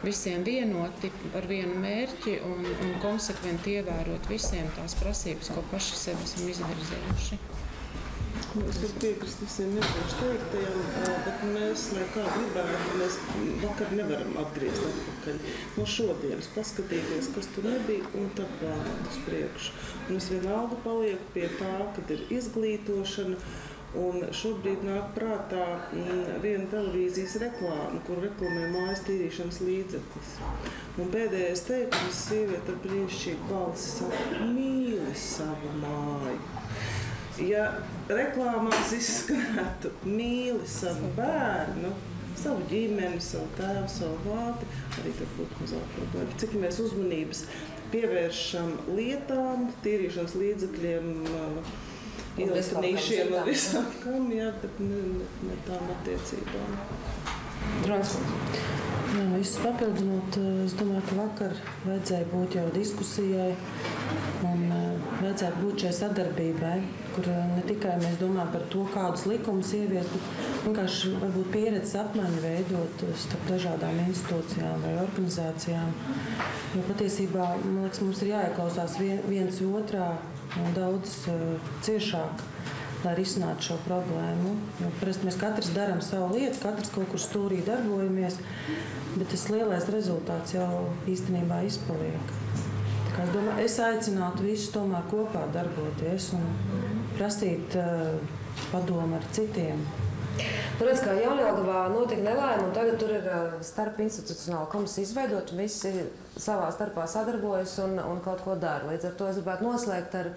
visiem vienoti par vienu mērķi un konsekventi ievērot visiem tās prasības, ko paši sev esam izvirzējuši. Es varu piekrist visiem iepriekš teiktajiem, bet mēs nekā gribētu, mēs vakar nevaram atgriezt atpakaļ no šodienas, paskatīties, kas tur nebija, un tad pārēt uz priekšu. Un es vienalga palieku pie tā, kad ir izglītošana, un šobrīd nāk prātā viena televīzijas reklāma, kur reklamē mājas tīrīšanas līdzeklis. Un pēdējais teikums, sieviete ar brīnišķīgu balsi saka, mīli savu māju. Ja reklāmās izskanētu mīli savu bērnu, savu ģimeni, savu tēvu, savu māti, arī tad būtu mazāk problēma. Cik mēs uzmanības pievēršam lietām, tīrīšanas līdzekļiem, ieliknīšiem un visam kam, jā, bet ne tām attiecībām. Jā, visus papildinot, es domāju, ka vakar vajadzēja būt jau diskusijai un vajadzētu būt šai sadarbībai, kur ne tikai mēs domājam par to, kādus likumus ieviest, bet vienkārši varbūt pieredzes apmaiņu veidot starp dažādām institūcijām vai organizācijām. Jo patiesībā, man liekas, mums ir jāieklausās viens otrā un daudz ciešāk, lai risinātu šo problēmu. Parasti mēs katrs darām savu lietu, katrs kaut kur stūrī darbojamies, bet tas lielais rezultāts jau īstenībā izpaliek. Tā kā es domāju, es aicinātu visus tomēr kopā darboties un prasīt padomu ar citiem. Nu, redz, kā Jaunjelgavā notika nelaime, un tagad tur ir starpinstitucionāla komisija izveidota, visi savā starpā sadarbojas un kaut ko dara. Līdz ar to es gribētu noslēgt ar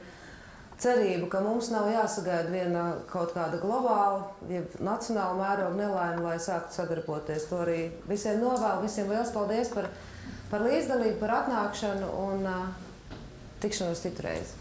cerību, ka mums nav jāsagaida viena kaut kāda globāla, jeb nacionāla mēroga nelaime, lai sāktu sadarboties. To arī visiem novēlu, visiem liels paldies par līdzdalību, par atnākšanu un tikšanos citreiz.